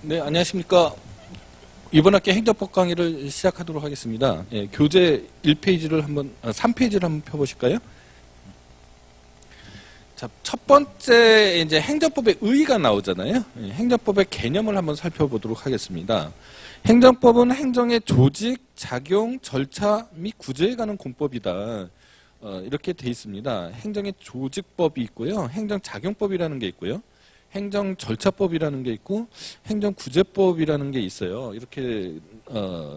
네, 안녕하십니까. 이번 학기 행정법 강의를 시작하도록 하겠습니다. 예, 교재 1페이지를 한번, 3페이지를 한번 펴보실까요? 자, 첫 번째 이제 행정법의 의의가 나오잖아요. 예, 행정법의 개념을 한번 살펴보도록 하겠습니다. 행정법은 행정의 조직, 작용, 절차 및 구제에 관한 공법이다. 이렇게 돼 있습니다. 행정의 조직법이 있고요. 행정작용법이라는 게 있고요. 행정절차법이라는 게 있고 행정구제법이라는 게 있어요. 이렇게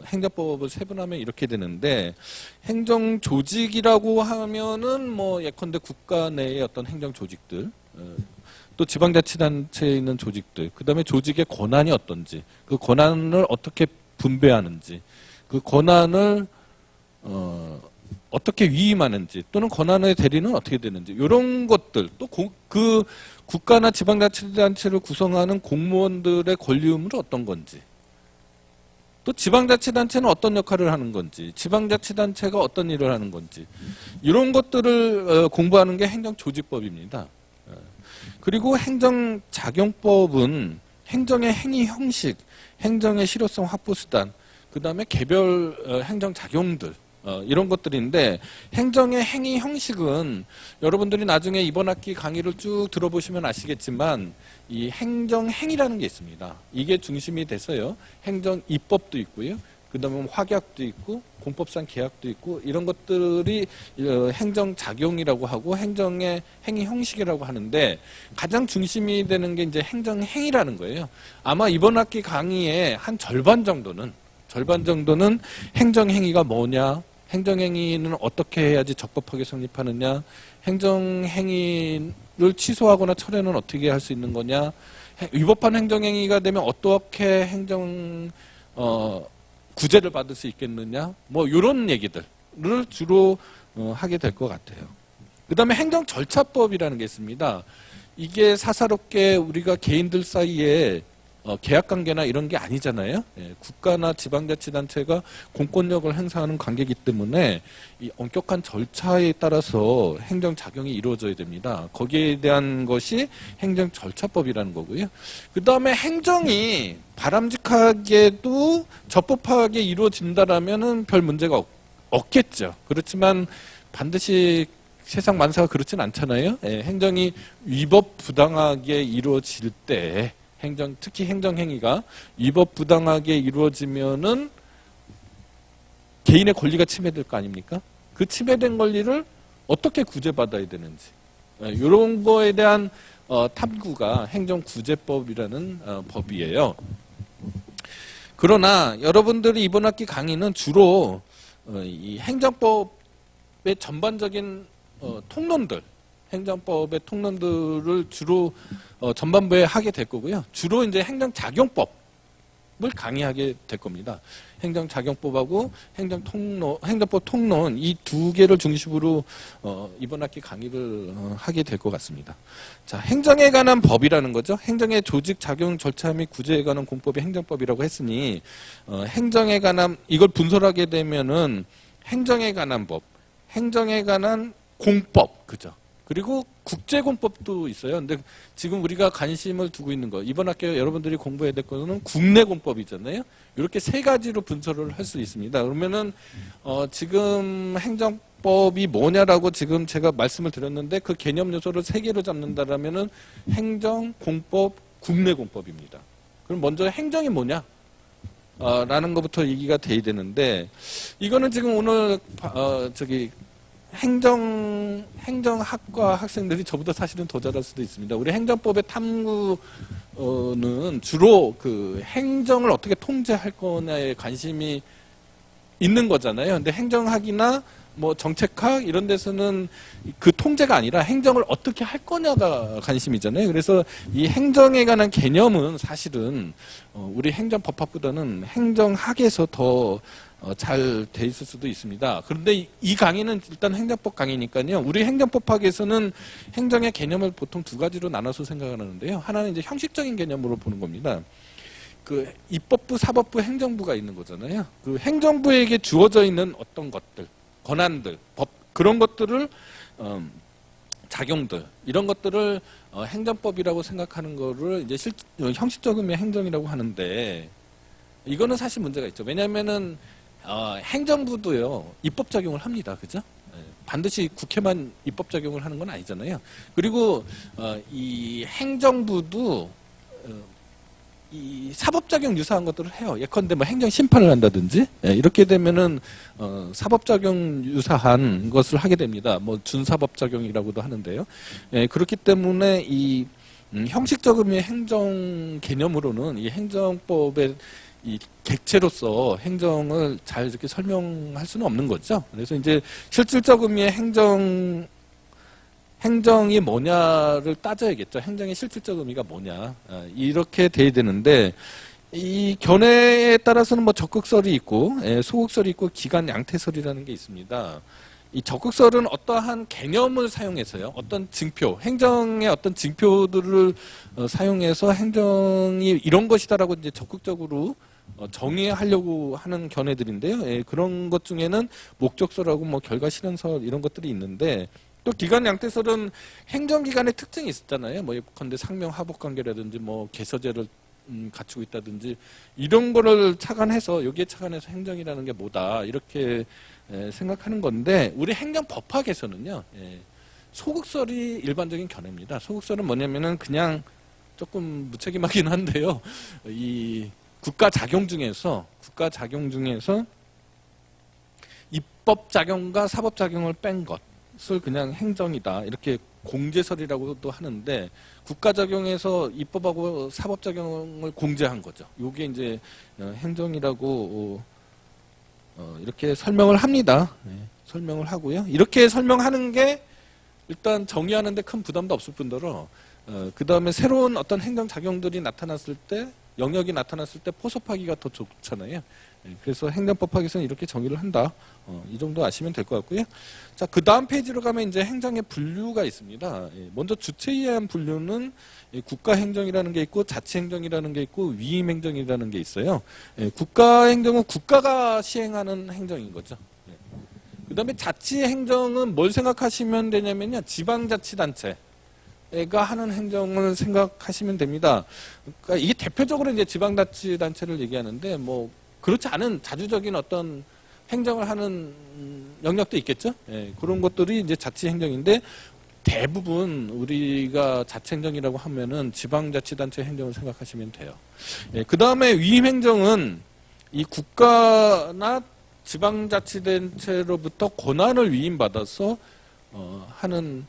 행정법을 세분하면 이렇게 되는데, 행정조직이라고 하면은 뭐 예컨대 국가 내의 어떤 행정조직들, 또 지방자치단체에 있는 조직들, 그 다음에 조직의 권한이 어떤지, 그 권한을 어떻게 분배하는지, 그 권한을 어떻게 위임하는지, 또는 권한의 대리는 어떻게 되는지, 이런 것들, 또 그 국가나 지방자치단체를 구성하는 공무원들의 권리 의무는 어떤 건지, 또 지방자치단체는 어떤 역할을 하는 건지, 지방자치단체가 어떤 일을 하는 건지, 이런 것들을 공부하는 게 행정조직법입니다. 그리고 행정작용법은 행정의 행위 형식, 행정의 실효성 확보 수단, 그 다음에 개별 행정작용들, 이런 것들인데, 행정의 행위 형식은 여러분들이 나중에 이번 학기 강의를 쭉 들어보시면 아시겠지만 이 행정행위라는 게 있습니다. 이게 중심이 돼서요. 행정입법도 있고요. 그 다음에 확약도 있고 공법상 계약도 있고, 이런 것들이 행정작용이라고 하고 행정의 행위 형식이라고 하는데, 가장 중심이 되는 게 이제 행정행위라는 거예요. 아마 이번 학기 강의의 한 절반 정도는 행정행위가 뭐냐, 행정행위는 어떻게 해야지 적법하게 성립하느냐, 행정행위를 취소하거나 철회는 어떻게 할 수 있는 거냐, 위법한 행정행위가 되면 어떻게 구제를 받을 수 있겠느냐, 뭐 이런 얘기들을 주로 하게 될 것 같아요. 그 다음에 행정절차법이라는 게 있습니다. 이게 사사롭게 우리가 개인들 사이에 계약관계나 이런 게 아니잖아요. 예, 국가나 지방자치단체가 공권력을 행사하는 관계이기 때문에 이 엄격한 절차에 따라서 행정작용이 이루어져야 됩니다. 거기에 대한 것이 행정절차법이라는 거고요. 그 다음에 행정이 바람직하게도 적법하게 이루어진다라면은 별 문제가 없겠죠. 그렇지만 반드시 세상 만사가 그렇진 않잖아요. 예, 행정이 위법 부당하게 이루어질 때, 특히 행정행위가 위법 부당하게 이루어지면은 개인의 권리가 침해될 거 아닙니까? 그 침해된 권리를 어떻게 구제받아야 되는지, 이런 거에 대한 탐구가 행정구제법이라는 법이에요. 그러나 여러분들이 이번 학기 강의는 주로 이 행정법의 전반적인 통론들, 행정법의 통론들을 주로 전반부에 하게 될 거고요. 주로 이제 행정작용법을 강의하게 될 겁니다. 행정작용법하고 행정법 통론, 이 두 개를 중심으로 이번 학기 강의를 하게 될 것 같습니다. 자, 행정에 관한 법이라는 거죠. 행정의 조직, 작용, 절차 및 구제에 관한 공법이 행정법이라고 했으니, 행정에 관한, 이걸 분설하게 되면은 행정에 관한 법, 행정에 관한 공법, 그죠? 그리고 국제공법도 있어요. 근데 지금 우리가 관심을 두고 있는 거, 이번 학기 여러분들이 공부해야 될 거는 국내공법이잖아요. 이렇게 세 가지로 분석을 할 수 있습니다. 그러면은 지금 행정법이 뭐냐라고 지금 제가 말씀을 드렸는데, 그 개념 요소를 세 개로 잡는다라면은 행정공법, 국내공법입니다. 그럼 먼저 행정이 뭐냐? 라는 것부터 얘기가 돼야 되는데, 이거는 지금 오늘 행정학과 학생들이 저보다 사실은 더 잘할 수도 있습니다. 우리 행정법의 탐구는 주로 그 행정을 어떻게 통제할 거냐에 관심이 있는 거잖아요. 근데 행정학이나 뭐 정책학 이런 데서는 그 통제가 아니라 행정을 어떻게 할 거냐가 관심이잖아요. 그래서 이 행정에 관한 개념은 사실은 우리 행정법학보다는 행정학에서 더 잘 돼 있을 수도 있습니다. 그런데 이 강의는 일단 행정법 강의니까요. 우리 행정법학에서는 행정의 개념을 보통 두 가지로 나눠서 생각을 하는데요. 하나는 이제 형식적인 개념으로 보는 겁니다. 그 입법부, 사법부, 행정부가 있는 거잖아요. 그 행정부에게 주어져 있는 어떤 것들, 권한들, 법, 그런 것들을 작용들 이런 것들을 행정법이라고 생각하는 거를 이제 형식적음의 행정이라고 하는데 이거는 사실 문제가 있죠. 왜냐하면은 행정부도요 입법 작용을 합니다. 그죠? 반드시 국회만 입법 작용을 하는 건 아니잖아요. 그리고 이 행정부도 이 사법작용 유사한 것들을 해요. 예컨대 뭐 행정 심판을 한다든지 이렇게 되면은 사법작용 유사한 것을 하게 됩니다. 뭐 준사법작용이라고도 하는데요. 그렇기 때문에 이 형식적음의 행정 개념으로는 이 행정법의 이 객체로서 행정을 잘 이렇게 설명할 수는 없는 거죠. 그래서 이제 실질적 의미의 행정이 뭐냐를 따져야겠죠. 행정의 실질적 의미가 뭐냐. 이렇게 돼야 되는데, 이 견해에 따라서는 뭐 적극설이 있고, 소극설이 있고, 기간 양태설이라는 게 있습니다. 이 적극설은 어떠한 개념을 사용해서요. 어떤 징표, 행정의 어떤 징표들을 사용해서 행정이 이런 것이다라고 이제 적극적으로 정의하려고 하는 견해들인데요. 그런 것 중에는 목적설하고 뭐 결과 실현설 이런 것들이 있는데, 또 기간 양태설은 행정기관의 특징이 있었잖아요. 뭐 예컨대 상명 하복 관계라든지 뭐 개서제를 갖추고 있다든지 이런 거를 착안해서 여기에 착안해서 행정이라는 게 뭐다 이렇게 생각하는 건데 우리 행정법학에서는요 소극설이 일반적인 견해입니다. 소극설은 뭐냐면은 그냥 조금 무책임하긴 한데요. 이 국가 작용 중에서 입법 작용과 사법 작용을 뺀 것을 그냥 행정이다 이렇게 공제설이라고도 하는데 국가 작용에서 입법하고 사법 작용을 공제한 거죠. 이게 이제 행정이라고 이렇게 설명을 합니다. 설명을 하고요. 이렇게 설명하는 게 일단 정의하는데 큰 부담도 없을 뿐더러 그 다음에 새로운 어떤 행정 작용들이 나타났을 때 영역이 나타났을 때 포섭하기가 더 좋잖아요. 그래서 행정법학에서는 이렇게 정의를 한다. 이 정도 아시면 될 것 같고요. 자, 그 다음 페이지로 가면 이제 행정의 분류가 있습니다. 먼저 주체에 의한 분류는 국가행정이라는 게 있고 자치행정이라는 게 있고 위임행정이라는 게 있어요. 국가행정은 국가가 시행하는 행정인 거죠. 그 다음에 자치행정은 뭘 생각하시면 되냐면요. 지방자치단체. 가 하는 행정을 생각하시면 됩니다. 그러니까 이게 대표적으로 이제 지방자치단체를 얘기하는데 뭐 그렇지 않은 자주적인 어떤 행정을 하는 영역도 있겠죠. 그런 것들이 이제 자치행정인데 대부분 우리가 자치행정이라고 하면은 지방자치단체 행정을 생각하시면 돼요. 그 다음에 위임행정은 이 국가나 지방자치단체로부터 권한을 위임받아서 하는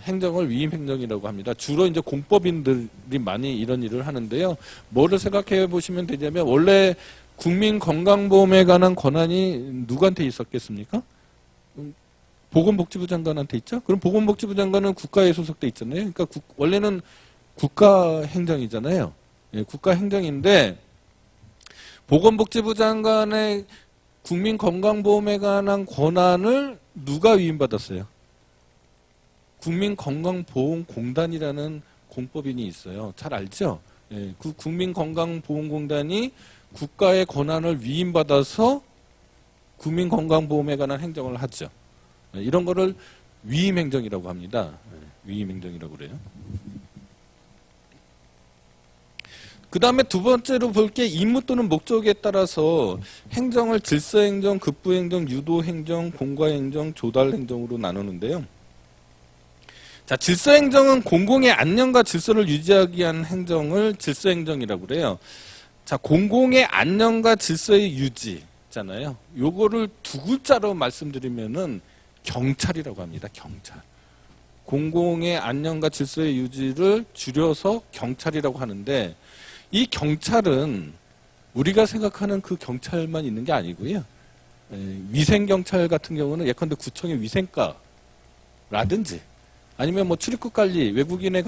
행정을 위임행정이라고 합니다. 주로 이제 공법인들이 많이 이런 일을 하는데요. 뭐를 생각해 보시면 되냐면 원래 국민건강보험에 관한 권한이 누구한테 있었겠습니까? 보건복지부 장관한테 있죠? 그럼 보건복지부 장관은 국가에 소속돼 있잖아요. 그러니까 원래는 국가행정이잖아요. 국가행정인데 보건복지부 장관의 국민건강보험에 관한 권한을 누가 위임받았어요? 국민건강보험공단이라는 공법인이 있어요. 잘 알죠? 그 국민건강보험공단이 국가의 권한을 위임받아서 국민건강보험에 관한 행정을 하죠. 이런 거를 위임행정이라고 합니다. 위임행정이라고 그래요. 그 다음에 두 번째로 볼 게 임무 또는 목적에 따라서 행정을 질서행정, 급부행정, 유도행정, 공과행정, 조달행정으로 나누는데요. 자, 질서행정은 공공의 안녕과 질서를 유지하기 위한 행정을 질서행정이라고 그래요. 자, 공공의 안녕과 질서의 유지 있잖아요. 요거를 두 글자로 말씀드리면은 경찰이라고 합니다. 경찰. 공공의 안녕과 질서의 유지를 줄여서 경찰이라고 하는데 이 경찰은 우리가 생각하는 그 경찰만 있는 게 아니고요. 위생경찰 같은 경우는 예컨대 구청의 위생과라든지 아니면 뭐 출입국 관리, 외국인의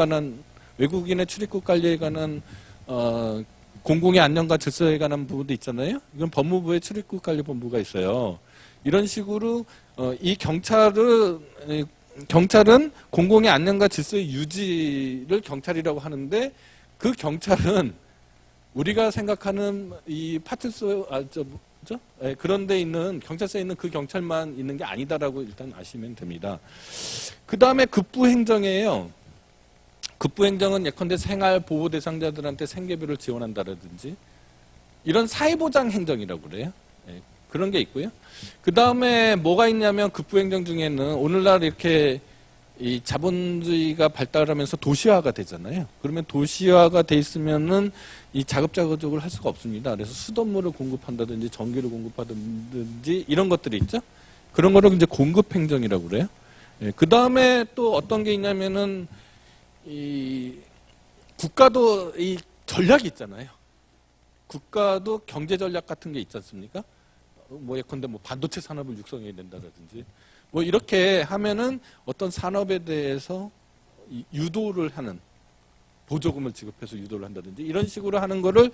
출입국 관리에 관한 공공의 안녕과 질서에 관한 부분도 있잖아요. 이건 법무부의 출입국 관리 본부가 있어요. 이런 식으로 이 경찰은 공공의 안녕과 질서의 유지를 경찰이라고 하는데 그 경찰은 우리가 생각하는 이 파출소 그죠? 예, 그런데 있는 경찰서에 있는 그 경찰만 있는 게 아니다라고 일단 아시면 됩니다. 그 다음에 급부행정이에요. 급부행정은 예컨대 생활보호 대상자들한테 생계비를 지원한다라든지 이런 사회보장 행정이라고 그래요. 예, 그런 게 있고요. 그 다음에 뭐가 있냐면 급부행정 중에는 오늘날 이렇게 이 자본주의가 발달하면서 도시화가 되잖아요. 그러면 도시화가 돼 있으면은 이 자급자족을 할 수가 없습니다. 그래서 수돗물을 공급한다든지 전기를 공급하든지 이런 것들이 있죠. 그런 거를 이제 공급행정이라고 그래요. 예, 그 다음에 또 어떤 게 있냐면은 이 국가도 이 전략이 있잖아요. 국가도 경제 전략 같은 게 있지 않습니까? 뭐 예컨대 뭐 반도체 산업을 육성해야 된다든지 뭐 이렇게 하면은 어떤 산업에 대해서 유도를 하는 보조금을 지급해서 유도를 한다든지 이런 식으로 하는 거를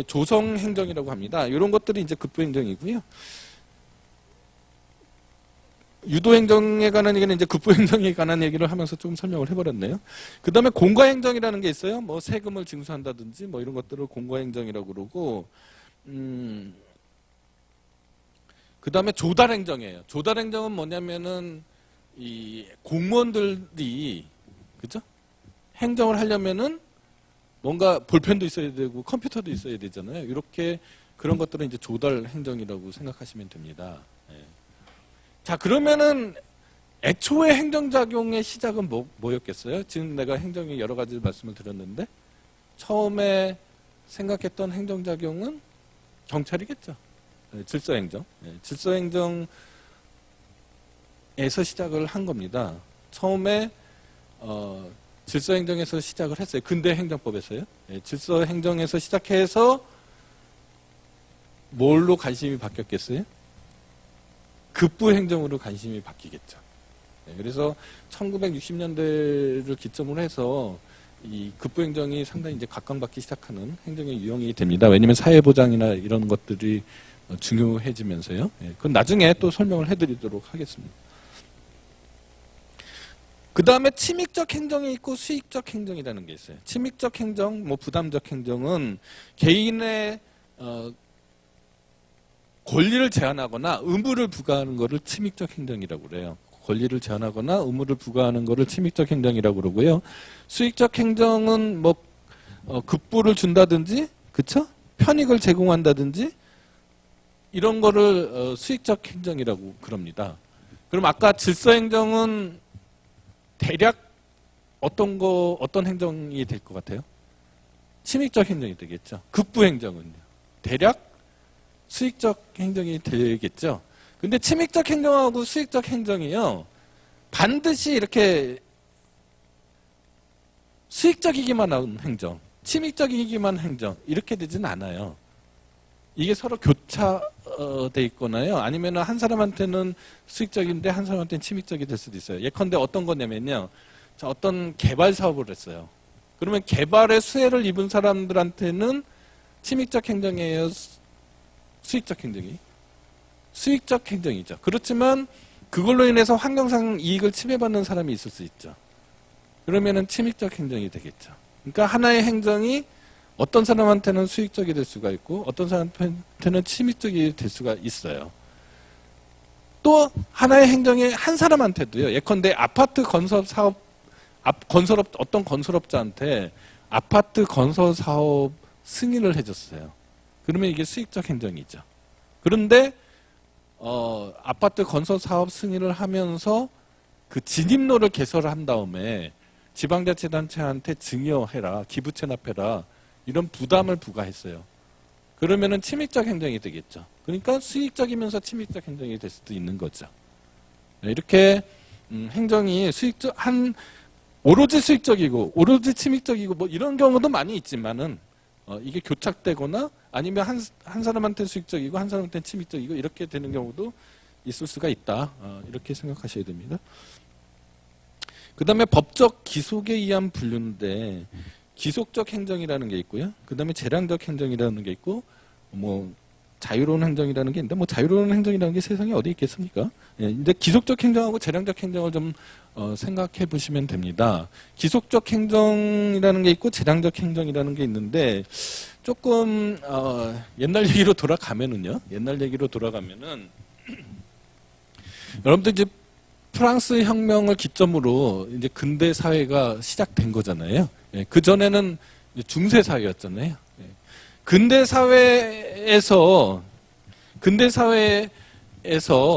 조성행정이라고 합니다. 이런 것들이 이제 급부행정이고요. 유도행정에 관한 얘기는 이제 급부행정에 관한 얘기를 하면서 좀 설명을 해버렸네요. 그 다음에 공과행정이라는 게 있어요. 뭐 세금을 징수한다든지 뭐 이런 것들을 공과행정이라고 그러고, 그 다음에 조달행정이에요. 조달행정은 뭐냐면은 이 공무원들이 그죠? 행정을 하려면은 뭔가 볼펜도 있어야 되고 컴퓨터도 있어야 되잖아요. 이렇게 그런 것들은 이제 조달행정이라고 생각하시면 됩니다. 예. 자, 그러면은 애초에 행정작용의 시작은 뭐였겠어요? 지금 내가 행정의 여러 가지 말씀을 드렸는데 처음에 생각했던 행정작용은 경찰이겠죠. 네, 질서행정. 네, 질서행정에서 시작을 한 겁니다. 처음에 질서행정에서 시작을 했어요. 근대 행정법에서요. 네, 질서행정에서 시작해서 뭘로 관심이 바뀌었겠어요? 급부행정으로 관심이 바뀌겠죠. 네, 그래서 1960년대를 기점으로 해서 이 급부행정이 상당히 이제 각광받기 시작하는 행정의 유형이 됩니다. 왜냐하면 사회보장이나 이런 것들이 중요해지면서요. 네, 그건 나중에 또 설명을 해드리도록 하겠습니다. 그 다음에 침익적 행정이 있고 수익적 행정이라는 게 있어요. 침익적 행정, 뭐 부담적 행정은 개인의 권리를 제한하거나 의무를 부과하는 것을 침익적 행정이라고 그래요. 권리를 제한하거나 의무를 부과하는 것을 침익적 행정이라고 그러고요. 수익적 행정은 뭐 급부를 준다든지, 그쵸? 편익을 제공한다든지 이런 거를 수익적 행정이라고 그럽니다. 그럼 아까 질서행정은 대략 어떤 행정이 될 것 같아요? 침익적 행정이 되겠죠. 급부행정은요. 대략 수익적 행정이 되겠죠. 근데 침익적 행정하고 수익적 행정이요. 반드시 이렇게 수익적이기만 한 행정, 침익적이기만 행정 이렇게 되진 않아요. 이게 서로 교차돼 있거나요. 아니면 한 사람한테는 수익적인데 한 사람한테는 침익적이 될 수도 있어요. 예컨대 어떤 거냐면요. 자, 어떤 개발 사업을 했어요. 그러면 개발에 수혜를 입은 사람들한테는 침익적 행정이에요. 수익적 행정이? 수익적 행정이죠. 그렇지만 그걸로 인해서 환경상 이익을 침해받는 사람이 있을 수 있죠. 그러면은 침익적 행정이 되겠죠. 그러니까 하나의 행정이 어떤 사람한테는 수익적이 될 수가 있고 어떤 사람한테는 침익적이 될 수가 있어요. 또 하나의 행정이 한 사람한테도요. 예컨대 아파트 건설 사업, 어떤 건설업자한테 아파트 건설 사업 승인을 해줬어요. 그러면 이게 수익적 행정이죠. 그런데 아파트 건설 사업 승인을 하면서 그 진입로를 개설한 다음에 지방자치단체한테 증여해라, 기부 체납해라 이런 부담을 부과했어요. 그러면은 침익적 행정이 되겠죠. 그러니까 수익적이면서 침익적 행정이 될 수도 있는 거죠. 이렇게 행정이 오로지 수익적이고 오로지 침익적이고 뭐 이런 경우도 많이 있지만은 이게 교착되거나 아니면 한 사람한테 수익적이고 한 사람한테 침익적이고 이렇게 되는 경우도 있을 수가 있다. 이렇게 생각하셔야 됩니다. 그 다음에 법적 기속에 의한 분류인데 기속적 행정이라는 게 있고요. 그 다음에 재량적 행정이라는 게 있고 뭐 자유로운 행정이라는 게 있는데 뭐 자유로운 행정이라는 게 세상에 어디 있겠습니까? 예, 이제 기속적 행정하고 재량적 행정을 좀 생각해 보시면 됩니다. 기속적 행정이라는 게 있고 재량적 행정이라는 게 있는데 조금 옛날 얘기로 돌아가면은요. 옛날 얘기로 돌아가면은 여러분들 이제 프랑스 혁명을 기점으로 이제 근대 사회가 시작된 거잖아요. 예, 그 전에는 중세 사회였잖아요. 예. 근대 사회에서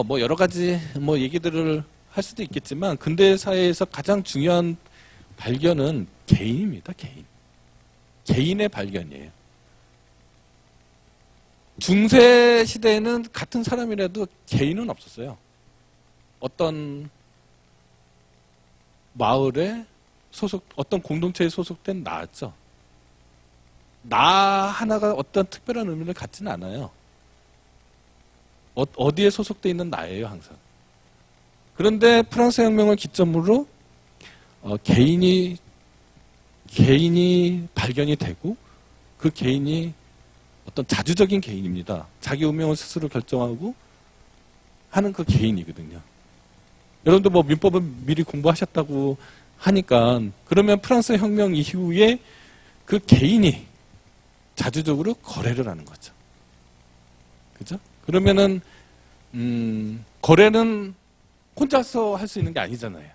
뭐 여러 가지 뭐 얘기들을 할 수도 있겠지만 근대 사회에서 가장 중요한 발견은 개인입니다. 개인의 발견이에요. 중세 시대에는 같은 사람이라도 개인은 없었어요. 어떤 마을에 어떤 공동체에 소속된 나였죠. 나 하나가 어떤 특별한 의미를 갖지는 않아요. 어디에 소속돼 있는 나예요, 항상. 그런데 프랑스 혁명을 기점으로 개인이 발견이 되고 그 개인이 어떤 자주적인 개인입니다. 자기 운명을 스스로 결정하고 하는 그 개인이거든요. 여러분도 뭐 민법은 미리 공부하셨다고 하니까 그러면 프랑스 혁명 이후에 그 개인이 자주적으로 거래를 하는 거죠. 그죠? 그러면은 거래는 혼자서 할 수 있는 게 아니잖아요.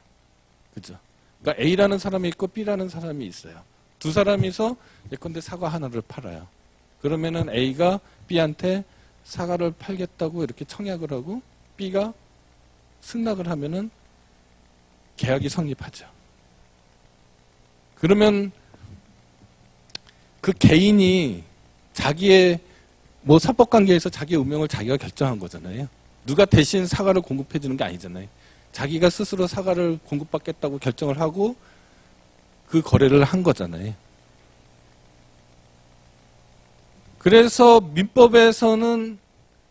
그죠? 그러니까 A라는 사람이 있고 B라는 사람이 있어요. 두 사람이서 예컨대 사과 하나를 팔아요. 그러면은 A가 B한테 사과를 팔겠다고 이렇게 청약을 하고 B가 승낙을 하면은 계약이 성립하죠. 그러면 그 개인이 자기의 뭐 사법관계에서 자기의 운명을 자기가 결정한 거잖아요. 누가 대신 사과를 공급해 주는 게 아니잖아요. 자기가 스스로 사과를 공급받겠다고 결정을 하고 그 거래를 한 거잖아요. 그래서 민법에서는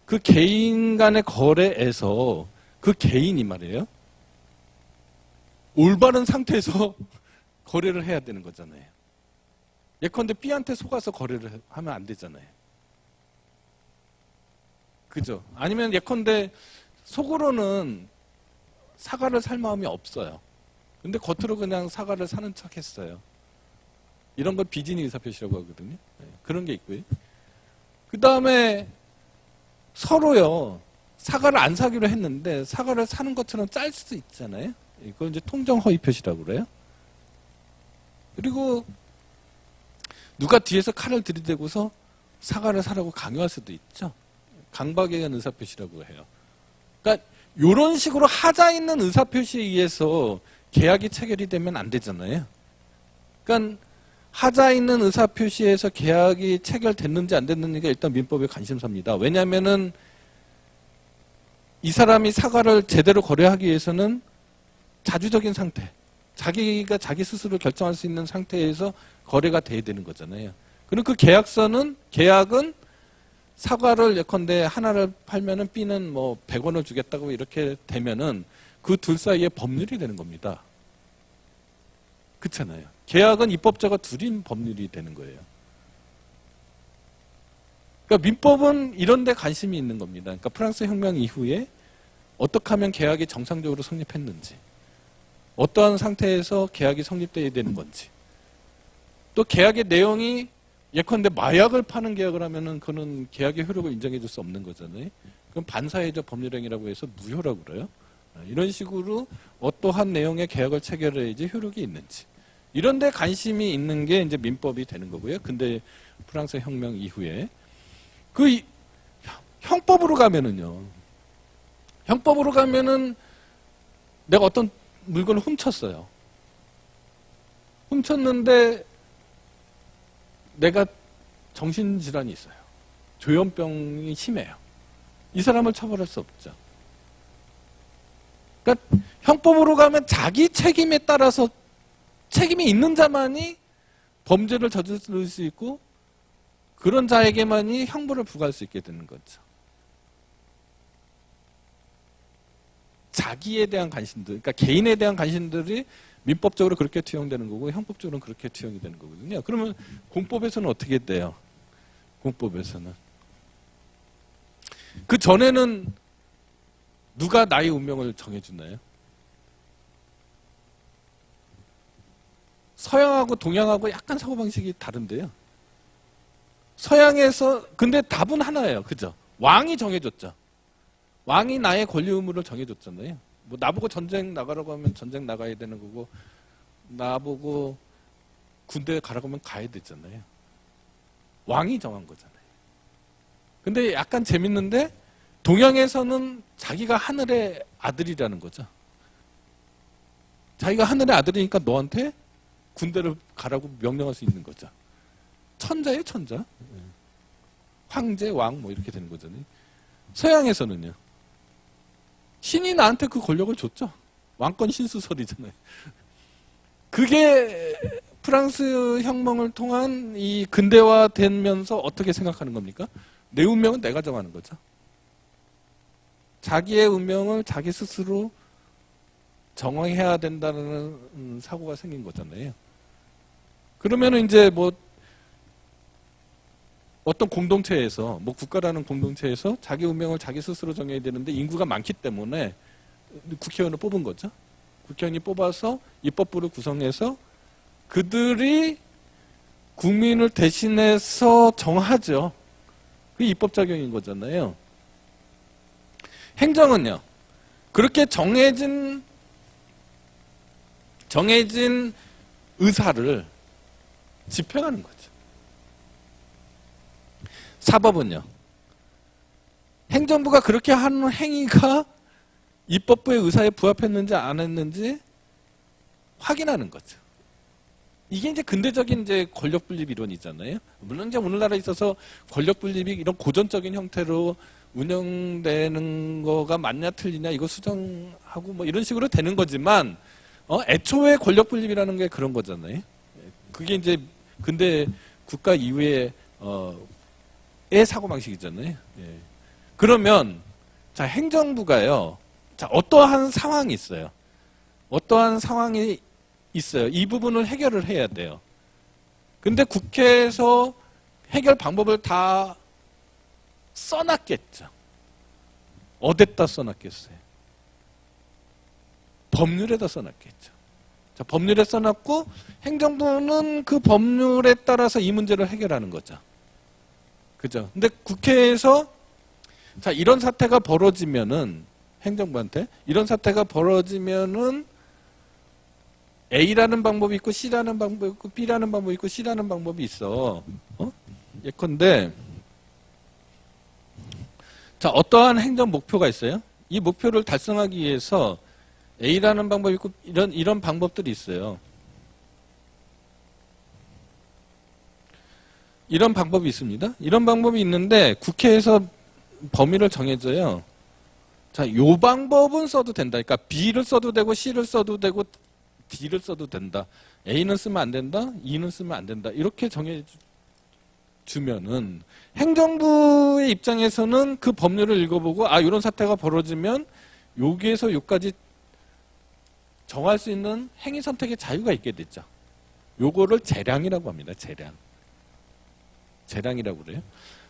그 개인 간의 거래에서 그 개인이 말이에요. 올바른 상태에서 거래를 해야 되는 거잖아요. 예컨대 B한테 속아서 거래를 하면 안 되잖아요. 그죠? 아니면 예컨대 속으로는 사과를 살 마음이 없어요. 근데 겉으로 그냥 사과를 사는 척 했어요. 이런 걸 비진의 의사표시라고 하거든요. 네, 그런 게 있고요. 그 다음에 서로요, 사과를 안 사기로 했는데 사과를 사는 것처럼 짤 수도 있잖아요. 이걸 이제 통정허위 표시라고 그래요. 그리고 누가 뒤에서 칼을 들이대고서 사과를 사라고 강요할 수도 있죠. 강박에 의한 의사표시라고 해요. 그러니까 이런 식으로 하자 있는 의사표시에 의해서 계약이 체결이 되면 안 되잖아요. 그러니까 하자 있는 의사표시에서 계약이 체결됐는지 안 됐는지가 일단 민법의 관심사입니다. 왜냐하면은 이 사람이 사과를 제대로 거래하기 위해서는 자주적인 상태, 자기가 자기 스스로 결정할 수 있는 상태에서 거래가 돼야 되는 거잖아요. 그리고 그 계약은 사과를 예컨대 하나를 팔면은 B는 뭐 100원을 주겠다고 이렇게 되면은 그 둘 사이에 법률이 되는 겁니다. 그렇잖아요. 계약은 입법자가 둘인 법률이 되는 거예요. 그러니까 민법은 이런 데 관심이 있는 겁니다. 그러니까 프랑스 혁명 이후에 어떻게 하면 계약이 정상적으로 성립했는지, 어떠한 상태에서 계약이 성립돼야 되는 건지, 또 계약의 내용이 예컨대 마약을 파는 계약을 하면은 그는 계약의 효력을 인정해 줄 수 없는 거잖아요. 그럼 반사회적 법률행위라고 해서 무효라고 그래요. 이런 식으로 어떠한 내용의 계약을 체결해야지 효력이 있는지. 이런 데 관심이 있는 게 이제 민법이 되는 거고요. 근데 프랑스 혁명 이후에 그 형법으로 가면은요. 형법으로 가면은 내가 어떤 물건을 훔쳤어요. 훔쳤는데 내가 정신질환이 있어요. 조현병이 심해요. 이 사람을 처벌할 수 없죠. 그러니까 형법으로 가면 자기 책임에 따라서 책임이 있는 자만이 범죄를 저지를 수 있고 그런 자에게만이 형벌을 부과할 수 있게 되는 거죠. 자기에 대한 관심들, 그러니까 개인에 대한 관심들이 민법적으로 그렇게 투영되는 거고 형법적으로는 그렇게 투영이 되는 거거든요. 그러면 공법에서는 어떻게 돼요? 공법에서는 그 전에는 누가 나의 운명을 정해주나요? 서양하고 동양하고 약간 사고방식이 다른데요. 서양에서 근데 답은 하나예요. 그죠? 왕이 정해줬죠. 왕이 나의 권리 의무를 정해줬잖아요. 뭐 나보고 전쟁 나가라고 하면 전쟁 나가야 되는 거고, 나보고 군대 가라고 하면 가야 되잖아요. 왕이 정한 거잖아요. 근데 약간 재밌는데 동양에서는 자기가 하늘의 아들이라는 거죠. 자기가 하늘의 아들이니까 너한테 군대를 가라고 명령할 수 있는 거죠. 천자예요, 천자. 황제, 왕 뭐 이렇게 되는 거잖아요. 서양에서는요. 신이 나한테 그 권력을 줬죠. 왕권 신수설이잖아요. 그게 프랑스 혁명을 통한 이 근대화되면서 어떻게 생각하는 겁니까? 내 운명은 내가 정하는 거죠. 자기의 운명을 자기 스스로 정해야 된다는 사고가 생긴 거잖아요. 그러면은 이제 뭐 어떤 공동체에서, 뭐 국가라는 공동체에서 자기 운명을 자기 스스로 정해야 되는데 인구가 많기 때문에 국회의원을 뽑은 거죠. 국회의원이 뽑아서 입법부를 구성해서 그들이 국민을 대신해서 정하죠. 그게 입법작용인 거잖아요. 행정은요. 그렇게 정해진 의사를 집행하는 거죠. 사법은요. 행정부가 그렇게 하는 행위가 입법부의 의사에 부합했는지 안 했는지 확인하는 거죠. 이게 이제 근대적인 이제 권력 분립 이론이잖아요. 물론 이제 오늘날에 있어서 권력 분립이 이런 고전적인 형태로 운영되는 거가 맞냐 틀리냐 이거 수정하고 뭐 이런 식으로 되는 거지만 애초에 권력 분립이라는 게 그런 거잖아요. 그게 이제 근대 국가 이후의 사고 방식이잖아요. 예. 그러면 자 행정부가요. 자 어떠한 상황이 있어요. 어떠한 상황이 있어요. 이 부분을 해결을 해야 돼요. 근데 국회에서 해결 방법을 다 써놨겠죠. 어디다 써놨겠어요? 법률에다 써놨겠죠. 자, 법률에 써놨고 행정부는 그 법률에 따라서 이 문제를 해결하는 거죠. 그죠? 근데 국회에서 자 이런 사태가 벌어지면은 행정부한테 이런 사태가 벌어지면은 A라는 방법이 있고 C라는 방법이 있고 B라는 방법이 있고 C라는 방법이 있어. 예컨대 자 어떠한 행정 목표가 있어요? 이 목표를 달성하기 위해서 A라는 방법이 있고 이런 방법들이 있어요. 이런 방법이 있습니다. 이런 방법이 있는데 국회에서 범위를 정해줘요. 자, 요 방법은 써도 된다. 그러니까 B를 써도 되고 C를 써도 되고 D를 써도 된다. A는 쓰면 안 된다. E는 쓰면 안 된다. 이렇게 정해주면은 행정부의 입장에서는 그 법률을 읽어보고 아 이런 사태가 벌어지면 여기에서 여기까지 정할 수 있는 행위 선택의 자유가 있게 됐죠. 요거를 재량이라고 합니다. 재량이라고 그래요.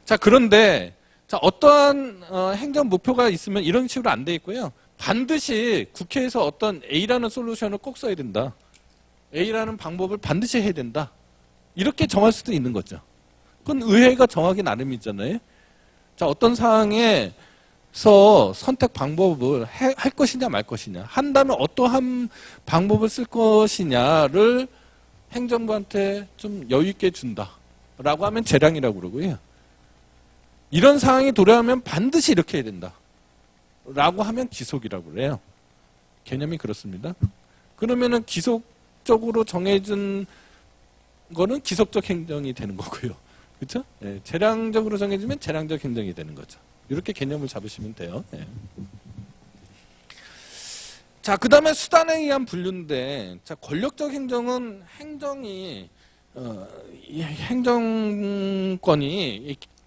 자 그런데 자 어떠한 행정 목표가 있으면 이런 식으로 안 돼 있고요. 반드시 국회에서 어떤 A라는 솔루션을 꼭 써야 된다. A라는 방법을 반드시 해야 된다. 이렇게 정할 수도 있는 거죠. 그건 의회가 정하기 나름이잖아요. 자 어떤 사항에서 선택 방법을 할 것이냐 말 것이냐 한다면 어떠한 방법을 쓸 것이냐를 행정부한테 좀 여유 있게 준다라고 하면 재량이라고 그러고요. 이런 상황이 도래하면 반드시 이렇게 해야 된다. 라고 하면 기속이라고 그래요. 개념이 그렇습니다. 그러면은 기속적으로 정해진 거는 기속적 행정이 되는 거고요. 그렇죠? 예, 재량적으로 정해지면 재량적 행정이 되는 거죠. 이렇게 개념을 잡으시면 돼요. 예. 자, 그 다음에 수단에 의한 분류인데, 자, 권력적 행정은 행정이, 이 행정권이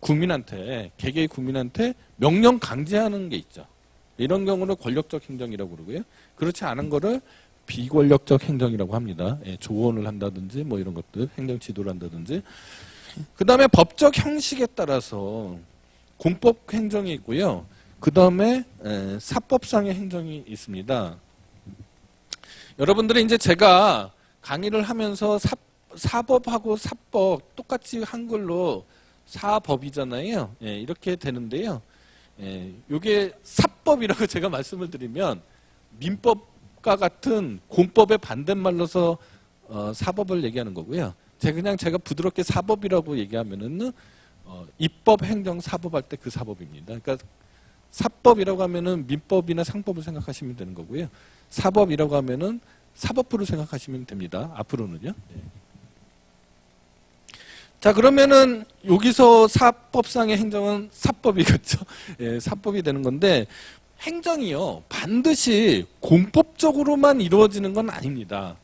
국민한테, 개개의 국민한테 명령 강제하는 게 있죠. 이런 경우를 권력적 행정이라고 그러고요. 그렇지 않은 거를 비권력적 행정이라고 합니다. 예, 조언을 한다든지 뭐 이런 것들, 행정 지도를 한다든지. 그 다음에 법적 형식에 따라서 공법 행정이 있고요. 그 다음에 사법상의 행정이 있습니다. 여러분들이 이제 제가 강의를 하면서 사법하고 사법 똑같이 한글로 사법이잖아요. 예, 이렇게 되는데요. 이게 사법이라고 제가 말씀을 드리면 민법과 같은 공법의 반대말로서 사법을 얘기하는 거고요. 제가 부드럽게 사법이라고 얘기하면은 입법, 행정, 사법할 때 그 사법입니다. 그러니까 사법이라고 하면은 민법이나 상법을 생각하시면 되는 거고요. 사법이라고 하면은 사법부를 생각하시면 됩니다. 앞으로는요. 네. 자, 그러면은 여기서 사법상의 행정은 사법이겠죠. 예, 사법이 되는 건데 행정이요. 반드시 공법적으로만 이루어지는 건 아닙니다.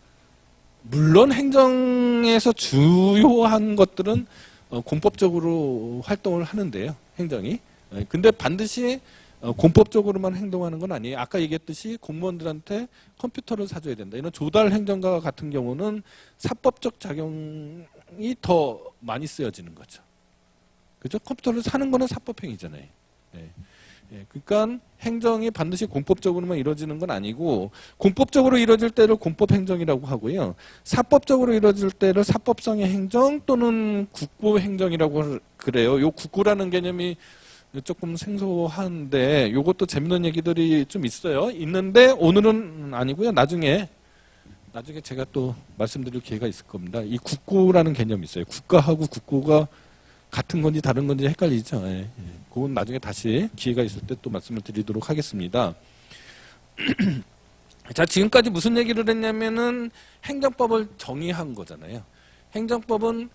물론 행정에서 주요한 것들은 공법적으로 활동을 하는데요. 행정이. 근데 반드시 공법적으로만 행동하는 건 아니에요. 아까 얘기했듯이 공무원들한테 컴퓨터를 사줘야 된다. 이런 조달 행정가 같은 경우는 사법적 작용이 더 많이 쓰여지는 거죠. 그죠? 컴퓨터를 사는 거는 사법행위잖아요. 네. 그러니까 행정이 반드시 공법적으로만 이루어지는 건 아니고 공법적으로 이루어질 때를 공법행정이라고 하고요. 사법적으로 이루어질 때를 사법상의 행정 또는 국고행정이라고 그래요. 요 국고라는 개념이 조금 생소한데 요것도 재밌는 얘기들이 좀 있어요. 있는데 오늘은 아니고요. 나중에 제가 또 말씀드릴 기회가 있을 겁니다. 이 국고라는 개념이 있어요. 국가하고 국고가 같은 건지 다른 건지 헷갈리죠. 예. 그건 나중에 다시 기회가 있을 때 또 말씀을 드리도록 하겠습니다. 자, 지금까지 무슨 얘기를 했냐면은 행정법을 정의한 거잖아요. 행정법은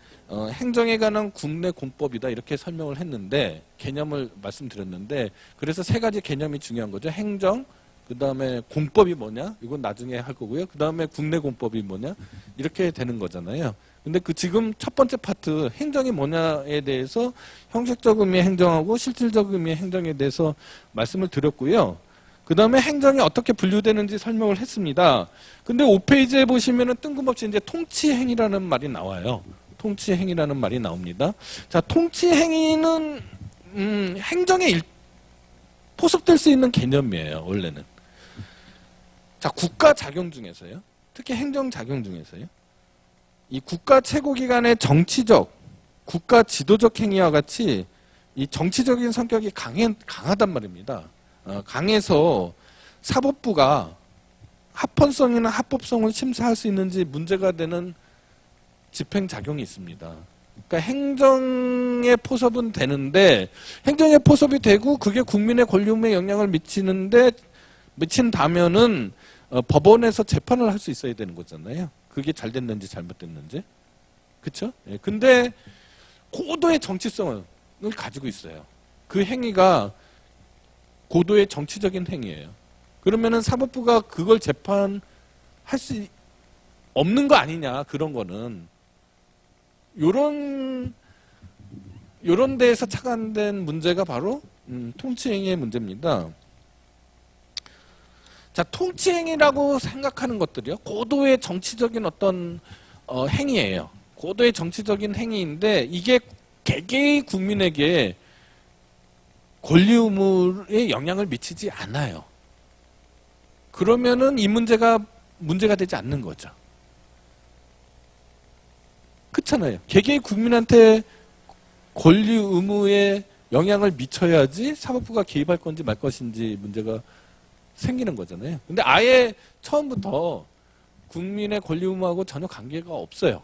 행정에 관한 국내 공법이다 이렇게 설명을 했는데 개념을 말씀드렸는데 그래서 세 가지 개념이 중요한 거죠. 행정, 그 다음에 공법이 뭐냐? 이건 나중에 할 거고요. 그 다음에 국내 공법이 뭐냐? 이렇게 되는 거잖아요. 근데 지금 첫 번째 파트 행정이 뭐냐에 대해서 형식적 의미의 행정하고 실질적 의미의 행정에 대해서 말씀을 드렸고요. 그 다음에 행정이 어떻게 분류되는지 설명을 했습니다. 근데 5페이지에 보시면은 뜬금없이 이제 통치행위라는 말이 나와요. 통치행위라는 말이 나옵니다. 자, 통치행위는 행정에 포섭될 수 있는 개념이에요. 원래는. 자, 국가 작용 중에서요. 특히 행정 작용 중에서요. 이 국가 최고기관의 정치적, 국가 지도적 행위와 같이 이 정치적인 성격이 강하단 말입니다. 강해서 사법부가 합헌성이나 합법성을 심사할 수 있는지 문제가 되는 집행작용이 있습니다. 그러니까 행정의 포섭은 되는데 행정의 포섭이 되고 그게 국민의 권리움에 영향을 미친다면은 법원에서 재판을 할 수 있어야 되는 거잖아요. 그게 잘 됐는지 잘못됐는지. 그렇죠? 예, 근데 고도의 정치성을 가지고 있어요. 그 행위가 고도의 정치적인 행위예요. 그러면은 사법부가 그걸 재판할 수 없는 거 아니냐, 그런 거는. 요런 데에서 착안된 문제가 바로 통치행위의 문제입니다. 자, 통치행위라고 생각하는 것들이요. 고도의 정치적인 어떤 행위예요. 고도의 정치적인 행위인데 이게 개개의 국민에게 권리 의무에 영향을 미치지 않아요. 그러면은 이 문제가 되지 않는 거죠. 그렇잖아요. 개개의 국민한테 권리 의무에 영향을 미쳐야지 사법부가 개입할 건지 말 것인지 문제가 생기는 거잖아요. 근데 아예 처음부터 국민의 권리 의무하고 전혀 관계가 없어요.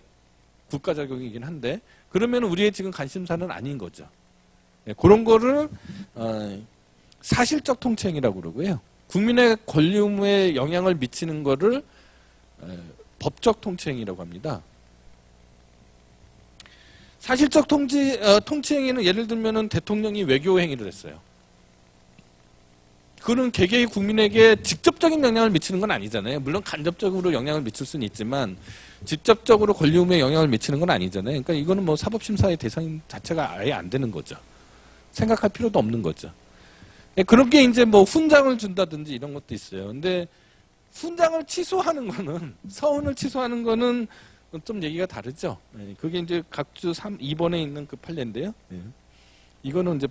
국가작용이긴 한데 그러면 우리의 지금 관심사는 아닌 거죠. 네, 그런 거를 사실적 통치행위라고 그러고요. 국민의 권리 의무에 영향을 미치는 거를 법적 통치행위라고 합니다. 사실적 통치행위는 예를 들면은 대통령이 외교 행위를 했어요. 그는 개개의 국민에게 직접적인 영향을 미치는 건 아니잖아요. 물론 간접적으로 영향을 미칠 수는 있지만 직접적으로 권리 의무에 영향을 미치는 건 아니잖아요. 그러니까 이거는 뭐 사법심사의 대상 자체가 아예 안 되는 거죠. 생각할 필요도 없는 거죠. 그런 게 이제 뭐 훈장을 준다든지 이런 것도 있어요. 근데 훈장을 취소하는 거는, 서훈을 취소하는 거는 좀 얘기가 다르죠. 그게 이제 각주 2번에 있는 그 판례인데요. 이거는 이제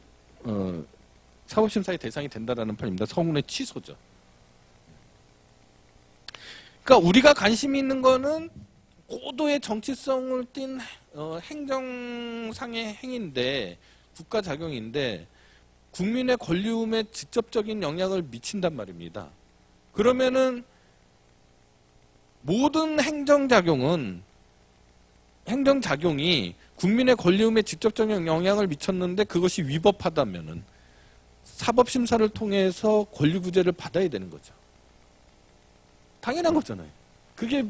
사법심사의 대상이 된다라는 판입니다. 서문의 취소죠. 그러니까 우리가 관심이 있는 거는 고도의 정치성을 띤 행정상의 행위인데, 국가작용인데 국민의 권리움에 직접적인 영향을 미친단 말입니다. 그러면은 모든 행정작용이 국민의 권리움에 직접적인 영향을 미쳤는데 그것이 위법하다면은 사법심사를 통해서 권리구제를 받아야 되는 거죠. 당연한 거잖아요. 그게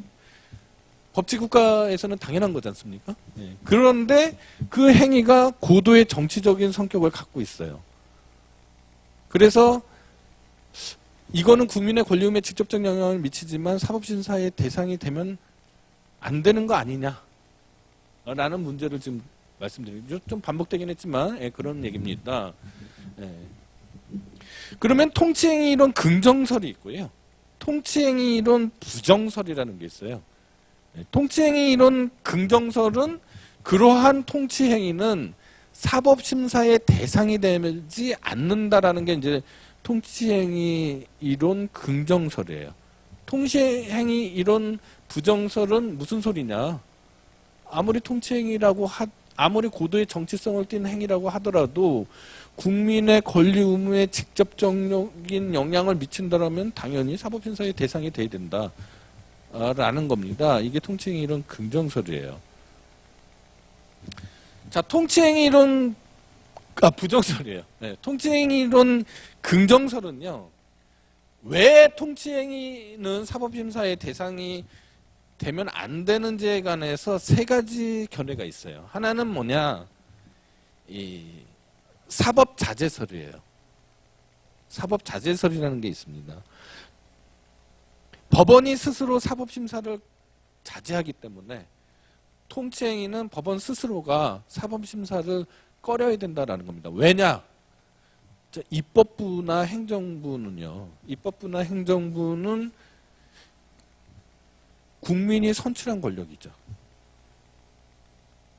법치국가에서는 당연한 거지 않습니까? 네. 그런데 그 행위가 고도의 정치적인 성격을 갖고 있어요. 그래서 이거는 국민의 권리움에 직접적 영향을 미치지만 사법심사의 대상이 되면 안 되는 거 아니냐 라는 문제를 지금 말씀드리죠. 좀 반복되긴 했지만 그런 얘기입니다. 그러면 통치행위 이론 긍정설이 있고요. 통치행위 이론 부정설이라는 게 있어요. 통치행위 이론 긍정설은 그러한 통치행위는 사법심사의 대상이 되지 않는다라는 게 이제 통치행위 이론 긍정설이에요. 통치행위 이론 부정설은 무슨 소리냐? 아무리 통치행위라고 아무리 고도의 정치성을 띤 행위라고 하더라도 국민의 권리 의무에 직접적인 영향을 미친다라면 당연히 사법심사의 대상이 돼야 된다라는 겁니다. 이게 통치행위 이론 긍정설이에요. 자, 통치행위 이론 부정설이에요. 네, 통치행위 이론 긍정설은요. 왜 통치행위는 사법심사의 대상이 되면 안 되는지에 관해서 세 가지 견해가 있어요. 하나는 뭐냐? 이 사법자제설이에요. 사법자제설이라는 게 있습니다. 법원이 스스로 사법심사를 자제하기 때문에 통치행위는 법원 스스로가 사법심사를 꺼려야 된다라는 겁니다. 왜냐? 입법부나 행정부는요. 입법부나 행정부는 국민이 선출한 권력이죠.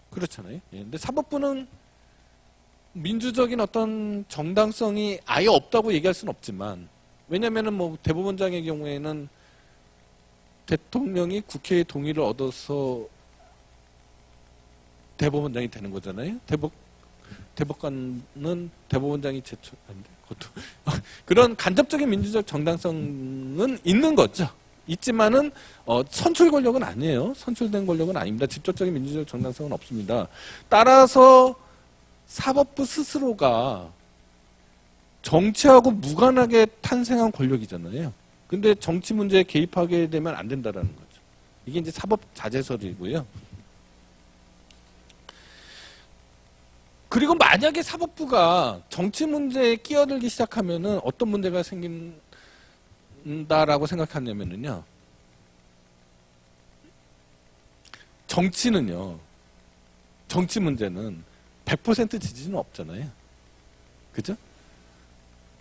그렇잖아요. 근데 사법부는 민주적인 어떤 정당성이 아예 없다고 얘기할 수는 없지만, 왜냐면은 뭐 대법원장의 경우에는 대통령이 국회의 동의를 얻어서 대법원장이 되는 거잖아요. 대법관은 대법원장이 제출한데 그것도 그런 간접적인 민주적 정당성은 있는 거죠. 있지만은 선출 권력은 아니에요. 선출된 권력은 아닙니다. 직접적인 민주적 정당성은 없습니다. 따라서 사법부 스스로가 정치하고 무관하게 탄생한 권력이잖아요. 근데 정치 문제에 개입하게 되면 안 된다라는 거죠. 이게 이제 사법 자제설이고요. 그리고 만약에 사법부가 정치 문제에 끼어들기 시작하면은 어떤 문제가 생긴다라고 생각하냐면요. 정치는요. 정치 문제는 100% 지지는 없잖아요. 그죠?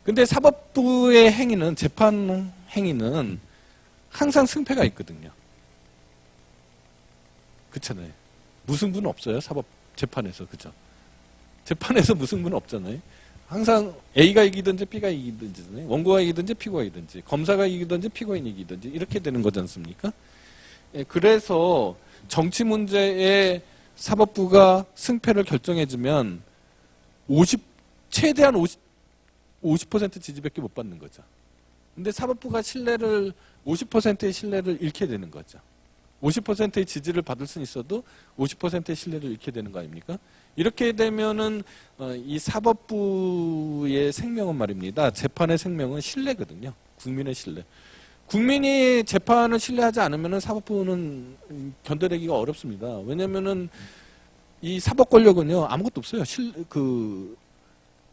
근데 사법부의 행위는, 재판 행위는 항상 승패가 있거든요. 그렇잖아요. 무승부는 없어요. 사법 재판에서. 그죠? 재판에서 무승부는 없잖아요. 항상 A가 이기든지 B가 이기든지, 원고가 이기든지 피고가 이기든지, 검사가 이기든지 피고인이 이기든지 이렇게 되는 거지 않습니까? 그래서 정치 문제에 사법부가 승패를 결정해주면 최대한 50% 지지밖에 못 받는 거죠. 근데 사법부가 50%의 신뢰를 잃게 되는 거죠. 50%의 지지를 받을 수는 있어도 50%의 신뢰를 잃게 되는 거 아닙니까? 이렇게 되면은 이 사법부의 생명은 말입니다. 재판의 생명은 신뢰거든요. 국민의 신뢰. 국민이 재판을 신뢰하지 않으면은 사법부는 견뎌내기가 어렵습니다. 왜냐면은 이 사법 권력은요 아무것도 없어요.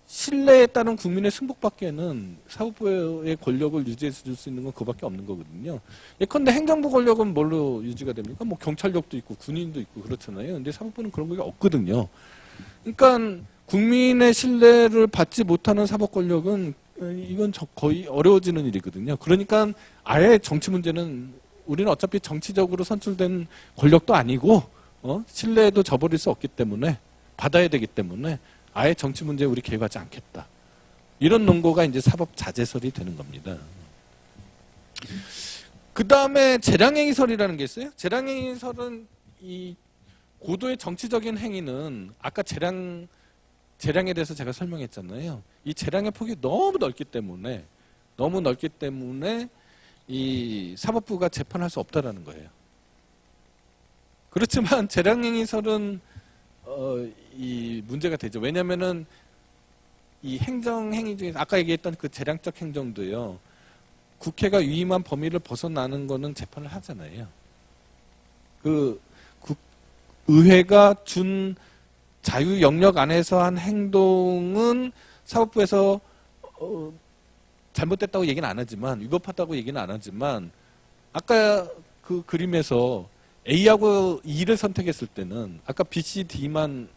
신뢰에 따른 국민의 승복밖에는 사법부의 권력을 유지해서 줄 수 있는 건 그밖에 없는 거거든요. 예컨대 행정부 권력은 뭘로 유지가 됩니까? 뭐 경찰력도 있고 군인도 있고 그렇잖아요. 근데 사법부는 그런 게 없거든요. 그러니까 국민의 신뢰를 받지 못하는 사법 권력은 이건 거의 어려워지는 일이거든요. 그러니까 아예 정치 문제는 우리는 어차피 정치적으로 선출된 권력도 아니고 신뢰도 저버릴 수 없기 때문에 받아야 되기 때문에 아예 정치 문제에 우리 개입하지 않겠다. 이런 논거가 이제 사법자재설이 되는 겁니다. 그 다음에 재량행위설이라는 게 있어요. 재량행위설은 이 고도의 정치적인 행위는 아까 재량에 대해서 제가 설명했잖아요. 이 재량의 폭이 너무 넓기 때문에 이 사법부가 재판할 수 없다라는 거예요. 그렇지만 재량행위설은 이 문제가 되죠. 왜냐하면은 이 행정행위 중에 아까 얘기했던 그 재량적 행정도요. 국회가 위임한 범위를 벗어나는 거는 재판을 하잖아요. 의회가 준 자유 영역 안에서 한 행동은 사법부에서 잘못됐다고 얘기는 안 하지만 위법하다고 얘기는 안 하지만 아까 그 그림에서 A하고 E를 선택했을 때는 아까 B, C, D만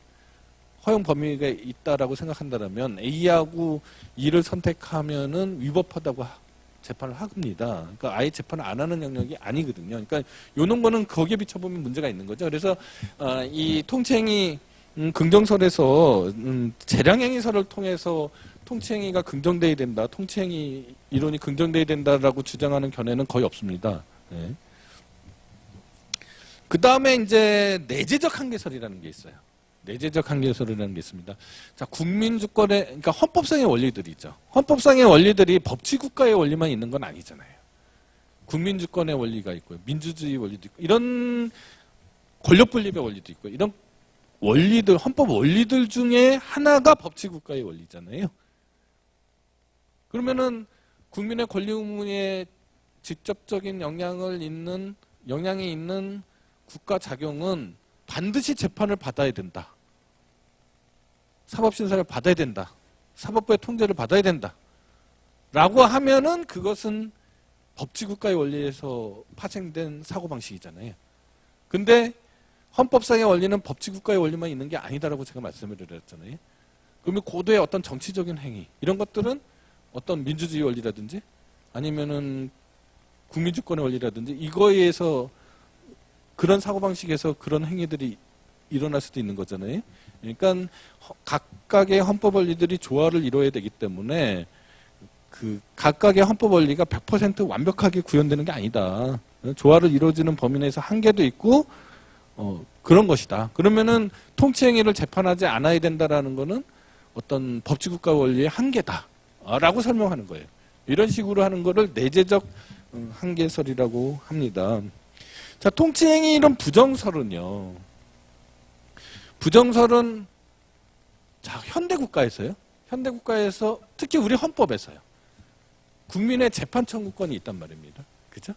허용 범위가 있다라고 생각한다면 A하고 E를 선택하면은 위법하다고 재판을 합니다. 그러니까 아예 재판을 안 하는 영역이 아니거든요. 그러니까 요런 거는 거기에 비춰보면 문제가 있는 거죠. 그래서 이 통치행위 긍정설에서 재량행위설을 통해서 통치행위가 긍정돼야 된다. 통치행위 이론이 긍정돼야 된다라고 주장하는 견해는 거의 없습니다. 네. 그 다음에 이제 내재적 한계설이라는 게 있어요. 내재적 한계설이라는 게 있습니다. 자, 국민주권의, 그러니까 헌법상의 원리들이죠. 헌법상의 원리들이 법치국가의 원리만 있는 건 아니잖아요. 국민주권의 원리가 있고요. 민주주의 원리도 있고, 이런 권력분립의 원리도 있고, 이런 원리들, 헌법 원리들 중에 하나가 법치국가의 원리잖아요. 그러면은 국민의 권리 의무에 직접적인 영향이 있는 국가 작용은 반드시 재판을 받아야 된다. 사법심사를 받아야 된다. 사법부의 통제를 받아야 된다. 라고 하면은 그것은 법치국가의 원리에서 파생된 사고방식이잖아요. 근데 헌법상의 원리는 법치국가의 원리만 있는 게 아니다라고 제가 말씀을 드렸잖아요. 그러면 고도의 어떤 정치적인 행위, 이런 것들은 어떤 민주주의 원리라든지 아니면은 국민주권의 원리라든지 이거에 의해서 그런 사고방식에서 그런 행위들이 일어날 수도 있는 거잖아요. 그러니까 각각의 헌법 원리들이 조화를 이루어야 되기 때문에 그 각각의 헌법 원리가 100% 완벽하게 구현되는 게 아니다. 조화를 이루어지는 범위 내에서 한계도 있고 그런 것이다. 그러면은 통치행위를 재판하지 않아야 된다라는 거는 어떤 법치국가 원리의 한계다라고 설명하는 거예요. 이런 식으로 하는 거를 내재적 한계설이라고 합니다. 자, 통치행위 이런 부정설은요. 부정설은 자, 현대국가에서요. 현대국가에서 특히 우리 헌법에서요. 국민의 재판 청구권이 있단 말입니다. 그죠?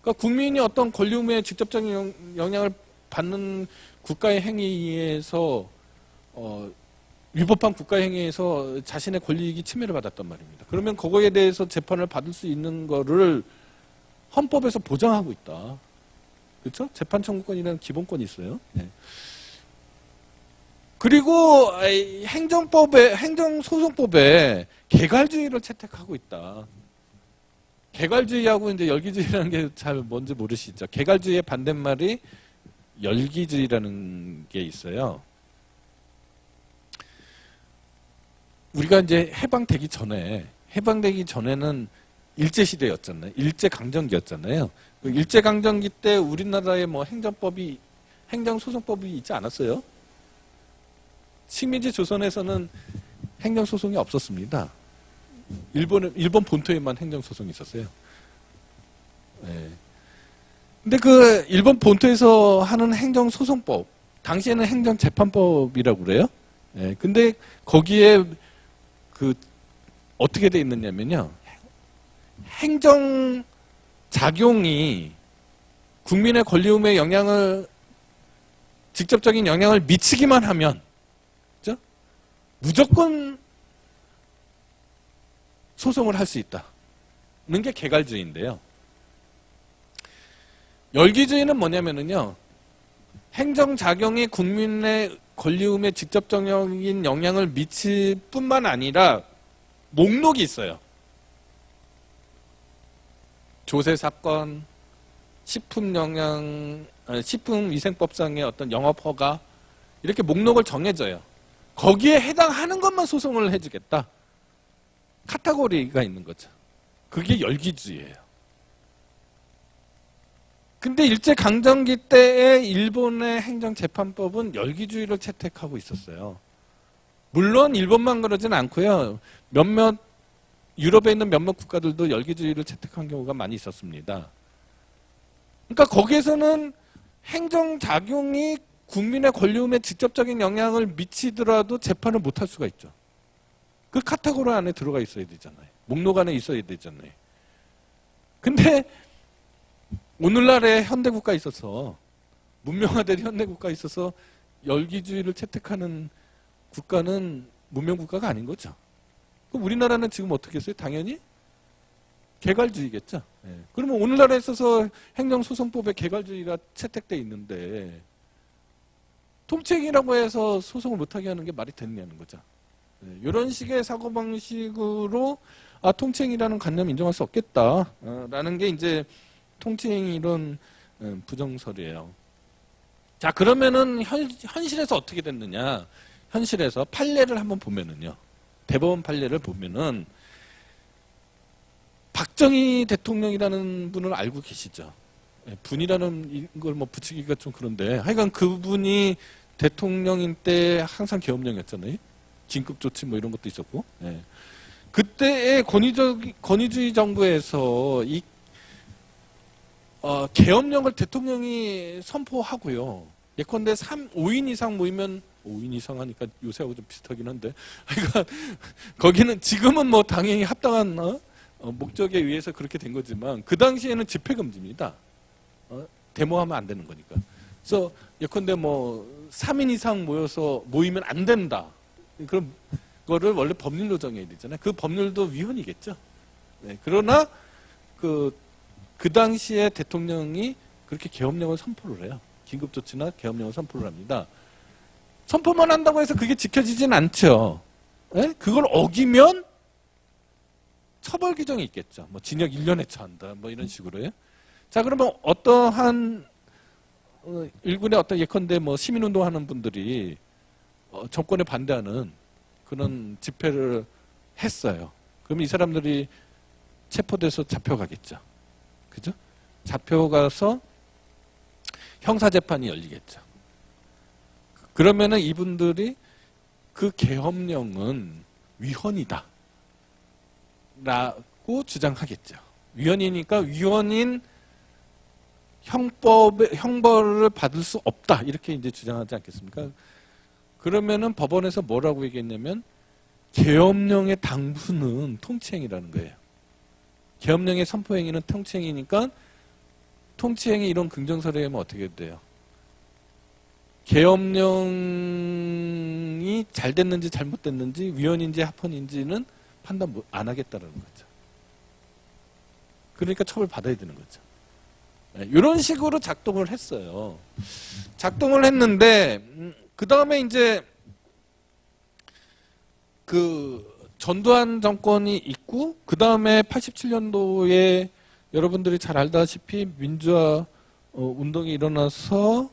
그러니까 국민이 어떤 권리 의무에 직접적인 영향을 받는 국가의 행위에서 위법한 국가의 행위에서 자신의 권리이익이 침해를 받았단 말입니다. 그러면 그거에 대해서 재판을 받을 수 있는 거를 헌법에서 보장하고 있다. 그렇죠? 재판 청구권이라는 기본권이 있어요. 네. 그리고 행정소송법에 개괄주의를 채택하고 있다. 개괄주의하고 이제 열기주의라는 게 잘 뭔지 모르시죠? 개괄주의의 반대말이 열기주의라는 게 있어요. 우리가 이제 해방되기 전에는 일제시대였잖아요. 일제강점기였잖아요. 그 일제강점기 때 우리나라에 뭐 행정소송법이 있지 않았어요. 식민지 조선에서는 행정소송이 없었습니다. 일본 본토에만 행정소송이 있었어요. 네. 근데 그 일본 본토에서 하는 행정소송법, 당시에는 행정재판법이라고 그래요. 네. 근데 거기에 어떻게 돼 있느냐면요. 행정작용이 국민의 권리 의무에 직접적인 영향을 미치기만 하면, 그죠? 무조건 소송을 할 수 있다는 게 개괄주의인데요. 열기주의는 뭐냐면요. 행정작용이 국민의 권리 의무에 직접적인 영향을 미칠 뿐만 아니라 목록이 있어요. 조세사건, 식품위생법상의 어떤 영업허가 이렇게 목록을 정해줘요. 거기에 해당하는 것만 소송을 해주겠다. 카테고리가 있는 거죠. 그게 열기주의예요. 근데 일제강점기 때의 일본의 행정재판법은 열기주의를 채택하고 있었어요. 물론 일본만 그러진 않고요. 몇몇 유럽에 있는 몇몇 국가들도 열기주의를 채택한 경우가 많이 있었습니다. 그러니까 거기에서는 행정작용이 국민의 권리움에 직접적인 영향을 미치더라도 재판을 못할 수가 있죠. 그 카테고리 안에 들어가 있어야 되잖아요. 목록 안에 있어야 되잖아요. 근데 오늘날의 현대국가에 있어서 문명화된 현대국가에 있어서 열기주의를 채택하는 국가는 문명국가가 아닌 거죠. 그럼 우리나라는 지금 어떻게 했어요? 당연히 개괄주의겠죠. 네. 그러면 오늘날에 있어서 행정소송법에 개괄주의가 채택돼 있는데 통칭이라고 해서 소송을 못하게 하는 게 말이 되느냐는 거죠. 네. 이런 식의 사고방식으로 통칭이라는 관념 인정할 수 없겠다라는 게 이제 통칭 이론 부정설이에요. 자, 그러면은 현실에서 어떻게 됐느냐? 현실에서 판례를 한번 보면은요. 대법원 판례를 보면은 박정희 대통령이라는 분을 알고 계시죠? 분이라는 걸 뭐 붙이기가 좀 그런데 하여간 그분이 대통령인 때 항상 계엄령이었잖아요. 긴급조치 뭐 이런 것도 있었고. 예. 그때의 권위주의 정부에서 이 계엄령을 대통령이 선포하고요. 예컨대 5인 이상 모이면 5인 이상 하니까 요새하고 좀 비슷하긴 한데 그러니까 거기는 지금은 뭐 당연히 합당한 목적에 의해서 그렇게 된 거지만 그 당시에는 집회금지입니다. 데모하면 안 되는 거니까. 그래서 예컨대 뭐 3인 이상 모이면 안 된다. 그럼 그거를 원래 법률로 정해야 되잖아요. 그 법률도 위헌이겠죠. 네, 그러나 그 당시에 대통령이 그렇게 계엄령을 선포를 해요. 긴급조치나 계엄령을 선포를 합니다. 선포만 한다고 해서 그게 지켜지진 않죠. 네? 그걸 어기면 처벌 규정이 있겠죠. 뭐 징역 1년에 처한다. 뭐 이런 식으로요. 자, 그러면 어떠한 일군의 어떤 예컨대 뭐 시민운동하는 분들이 정권에 반대하는 그런 집회를 했어요. 그러면 이 사람들이 체포돼서 잡혀가겠죠. 그죠? 잡혀가서 형사재판이 열리겠죠. 그러면은 이분들이 그 계엄령은 위헌이다. 라고 주장하겠죠. 위헌이니까 위헌인 형벌을 받을 수 없다. 이렇게 이제 주장하지 않겠습니까? 그러면은 법원에서 뭐라고 얘기했냐면 계엄령의 당부는 통치행위라는 거예요. 계엄령의 선포행위는 통치행위니까 통치행위 이런 긍정사례하면 어떻게 돼요? 계엄령이 잘 됐는지 잘못됐는지 위헌인지 합헌인지는 판단 안 하겠다는 거죠. 그러니까 처벌받아야 되는 거죠. 이런 식으로 작동을 했어요. 작동을 했는데 그 다음에 이제 그 전두환 정권이 있고 그 다음에 87년도에 여러분들이 잘 알다시피 민주화 운동이 일어나서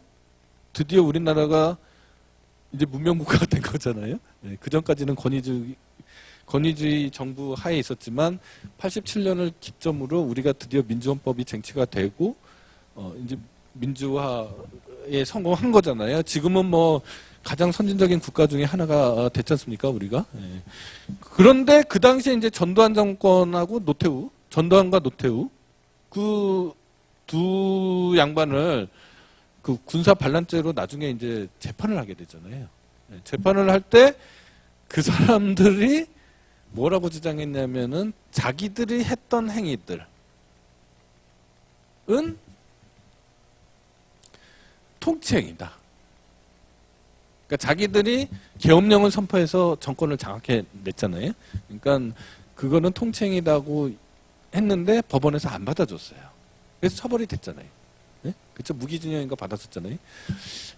드디어 우리나라가 이제 문명국가가 된 거잖아요. 네, 그 전까지는 권위주의 정부 하에 있었지만 87년을 기점으로 우리가 드디어 민주헌법이 쟁취가 되고 이제 민주화에 성공한 거잖아요. 지금은 뭐 가장 선진적인 국가 중에 하나가 됐지 않습니까, 우리가? 네. 그런데 그 당시에 이제 전두환 정권하고 전두환과 노태우 그 두 양반을 그 군사 반란죄로 나중에 이제 재판을 하게 되잖아요. 네. 재판을 할 때 그 사람들이 뭐라고 주장했냐면은 자기들이 했던 행위들은 통치행위다. 그러니까 자기들이 계엄령을 선포해서 정권을 장악해 냈잖아요. 그러니까 그거는 통치행위라고 했는데 법원에서 안 받아줬어요. 그래서 처벌이 됐잖아요. 네? 그쵸? 무기징역인가 받았었잖아요.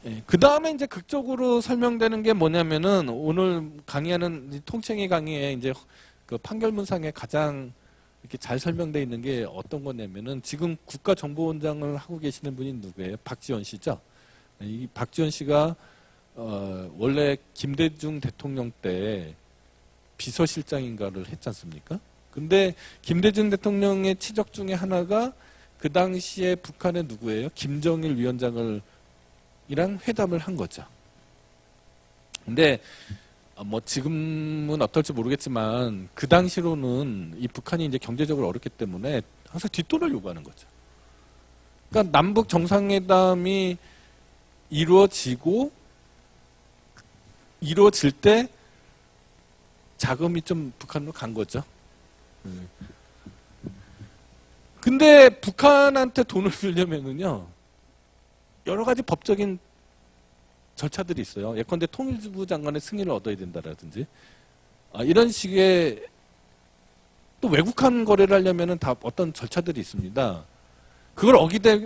네. 그 다음에 이제 극적으로 설명되는 게 뭐냐면은 오늘 강의하는 통치행위 강의에 이제 그 판결문상에 가장 이렇게 잘 설명되어 있는 게 어떤 거냐면은 지금 국가정보원장을 하고 계시는 분이 누구예요? 박지원 씨죠? 이 박지원 씨가 원래 김대중 대통령 때 비서실장인가를 했지 않습니까? 근데 김대중 대통령의 치적 중에 하나가 그 당시에 북한의 누구예요? 김정일 위원장을 이랑 회담을 한 거죠. 근데 뭐 지금은 어떨지 모르겠지만 그 당시로는 이 북한이 이제 경제적으로 어렵기 때문에 항상 뒷돈을 요구하는 거죠. 그러니까 남북 정상회담이 이루어질 때 자금이 좀 북한으로 간 거죠. 근데 북한한테 돈을 주려면은요, 여러 가지 법적인 절차들이 있어요. 예컨대 통일부 장관의 승인을 얻어야 된다라든지, 이런 식의 또 외국한 거래를 하려면은 다 어떤 절차들이 있습니다. 그걸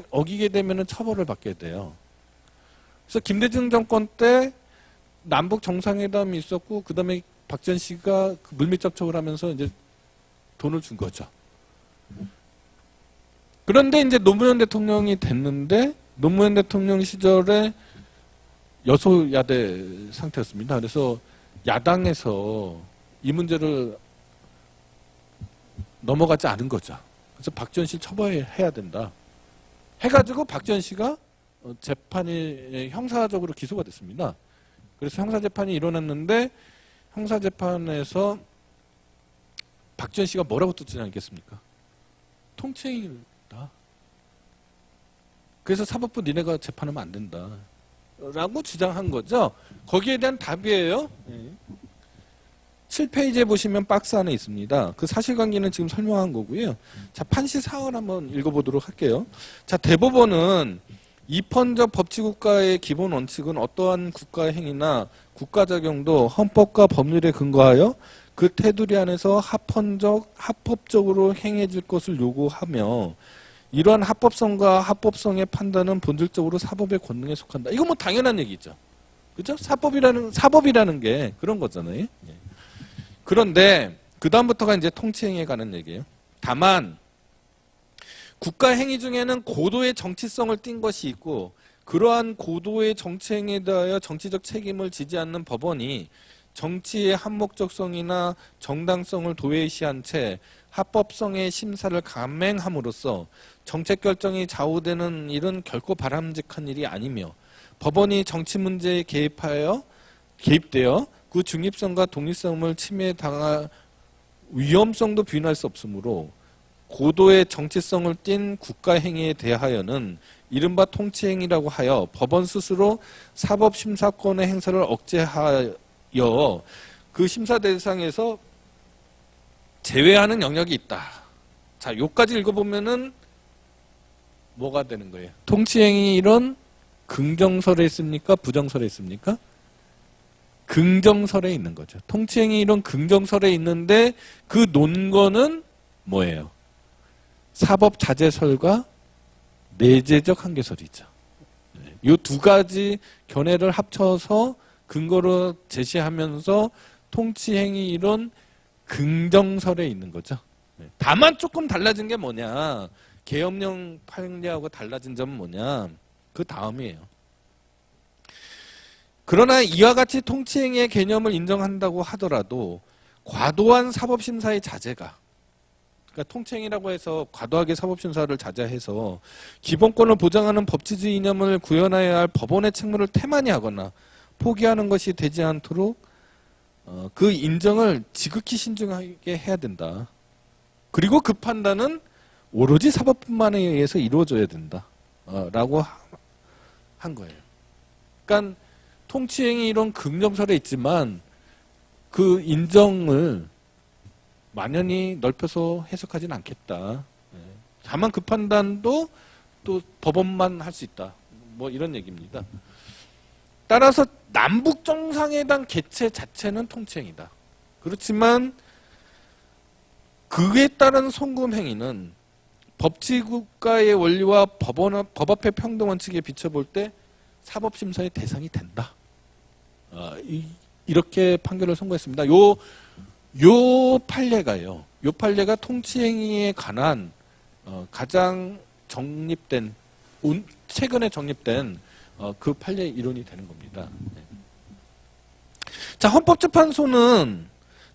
어기게 되면은 처벌을 받게 돼요. 그래서 김대중 정권 때 남북 정상회담이 있었고, 그 다음에 박지원 씨가 그 물밑 접촉을 하면서 이제 돈을 준 거죠. 그런데 이제 노무현 대통령이 됐는데, 노무현 대통령 시절에 여소야대 상태였습니다. 그래서 야당에서 이 문제를 넘어가지 않은 거죠. 그래서 박지원 씨 처벌해야 된다. 해가지고 박지원 씨가 재판이 형사적으로 기소가 됐습니다. 그래서 형사재판이 일어났는데 형사재판에서 박지원 씨가 뭐라고 듣지 않겠습니까? 통치행위다. 그래서 사법부 니네가 재판하면 안 된다. 라고 주장한 거죠. 거기에 대한 답이에요. 7페이지에 보시면 박스 안에 있습니다. 그 사실관계는 지금 설명한 거고요. 자, 판시 사항을 한번 읽어보도록 할게요. 자, 대법원은 이펀적 법치국가의 기본 원칙은 어떠한 국가 행위나 국가 작용도 헌법과 법률에 근거하여 그 테두리 안에서 합법적으로 행해질 것을 요구하며 이러한 합법성과 합법성의 판단은 본질적으로 사법의 권능에 속한다. 이거 뭐 당연한 얘기죠. 그죠? 사법이라는 게 그런 거잖아요. 그런데 그 다음부터가 이제 통치행위에 관한 얘기예요. 다만 국가 행위 중에는 고도의 정치성을 띈 것이 있고 그러한 고도의 정치행위에 대하여 정치적 책임을 지지 않는 법원이 정치의 합목적성이나 정당성을 도외시한 채 합법성의 심사를 감행함으로써 정책 결정이 좌우되는 일은 결코 바람직한 일이 아니며 법원이 정치 문제에 개입되어 그 중립성과 독립성을 침해당할 위험성도 부인할 수 없으므로 고도의 정치성을 띤 국가행위에 대하여는 이른바 통치행위라고 하여 법원 스스로 사법심사권의 행사를 억제하여 그 심사 대상에서 제외하는 영역이 있다. 자, 요까지 읽어보면은 뭐가 되는 거예요? 통치행위 이런 긍정설에 있습니까? 부정설에 있습니까? 긍정설에 있는 거죠. 통치행위 이런 긍정설에 있는데 그 논거는 뭐예요? 사법자재설과 내재적 한계설이죠. 이 두 가지 견해를 합쳐서 근거로 제시하면서 통치행위 이론 긍정설에 있는 거죠. 다만 조금 달라진 게 뭐냐? 계엄령 판례하고 달라진 점은 뭐냐? 그 다음이에요. 그러나 이와 같이 통치행위의 개념을 인정한다고 하더라도 과도한 사법심사의 자제가, 그러니까 통치행위라고 해서 과도하게 사법심사를 자제해서 기본권을 보장하는 법치주의 이념을 구현해야 할 법원의 책무를 태만히 하거나 포기하는 것이 되지 않도록 그 인정을 지극히 신중하게 해야 된다. 그리고 그 판단은 오로지 사법뿐만에 의해서 이루어져야 된다. 라고 한 거예요. 그러니까 통치행위 이런 긍정설에 있지만 그 인정을 만연히 넓혀서 해석하지는 않겠다. 다만 그 판단도 또 법원만 할 수 있다. 뭐 이런 얘기입니다. 따라서 남북정상회담 개최 자체는 통치행위다. 그렇지만 그에 따른 송금 행위는 법치국가의 원리와 법 앞의 평등 원칙에 비춰볼 때 사법심사의 대상이 된다. 이렇게 판결을 선고했습니다. 요 판례가요. 요 판례가 통치행위에 관한 가장 최근에 정립된 그 판례 이론이 되는 겁니다. 자, 헌법재판소는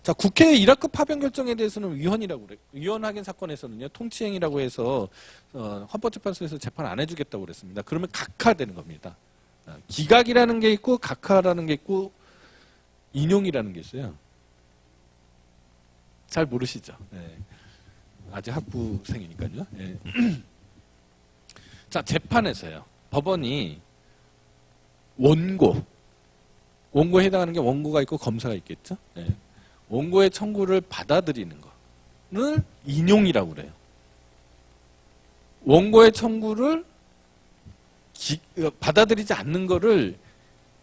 자, 국회의 이라크 파병 결정에 대해서는 위헌이라고 그래요. 위헌 확인 사건에서는요, 통치행위라고 해서 헌법재판소에서 재판 안 해주겠다고 그랬습니다. 그러면 각하되는 겁니다. 기각이라는 게 있고 각하라는 게 있고 인용이라는 게 있어요. 잘 모르시죠? 네. 아직 학부생이니까요. 네. 자, 재판에서요. 법원이 원고에 해당하는 게 원고가 있고 검사가 있겠죠. 네. 원고의 청구를 받아들이는 거를 인용이라고 그래요. 원고의 청구를 받아들이지 않는 거를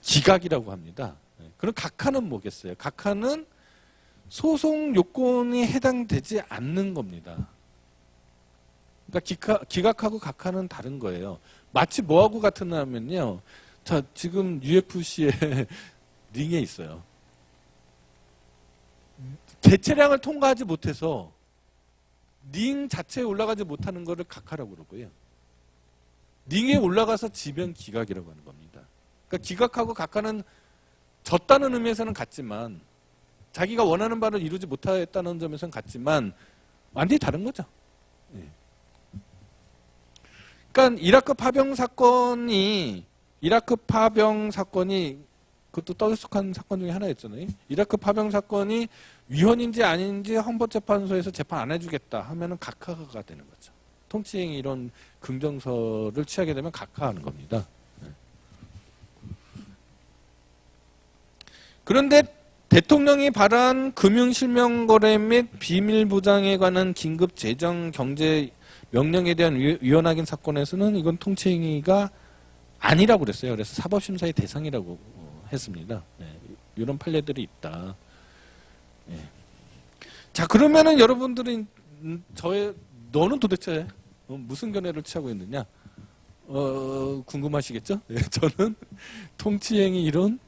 기각이라고 합니다. 그럼 각하는 뭐겠어요? 각하는 소송 요건이 해당되지 않는 겁니다. 그러니까 기각하고 각하는 다른 거예요. 마치 뭐하고 같으냐면요. 자, 지금 UFC의 링에 있어요. 개체량을 통과하지 못해서 링 자체에 올라가지 못하는 거를 각하라고 그러고요. 링에 올라가서 지면 기각이라고 하는 겁니다. 그러니까 기각하고 각하는 졌다는 의미에서는 같지만 자기가 원하는 바를 이루지 못했다는 점에서는 같지만 완전히 다른 거죠. 네. 그러니까 이라크 파병 사건이 그것도 떠들썩한 사건 중에 하나였잖아요. 이라크 파병 사건이 위헌인지 아닌지 헌법재판소에서 재판 안 해주겠다 하면은 각하가 되는 거죠. 통치행위 이런 긍정서를 취하게 되면 각하하는 겁니다. 그런데 대통령이 발한 금융실명거래 및 비밀보장에 관한 긴급 재정 경제 명령에 대한 위헌 확인 사건에서는 이건 통치행위가 아니라고 그랬어요. 그래서 사법심사의 대상이라고 했습니다. 네, 이런 판례들이 있다. 네. 자, 그러면은 여러분들은 너는 도대체 무슨 견해를 취하고 있느냐? 궁금하시겠죠? 네, 저는 통치행위 이론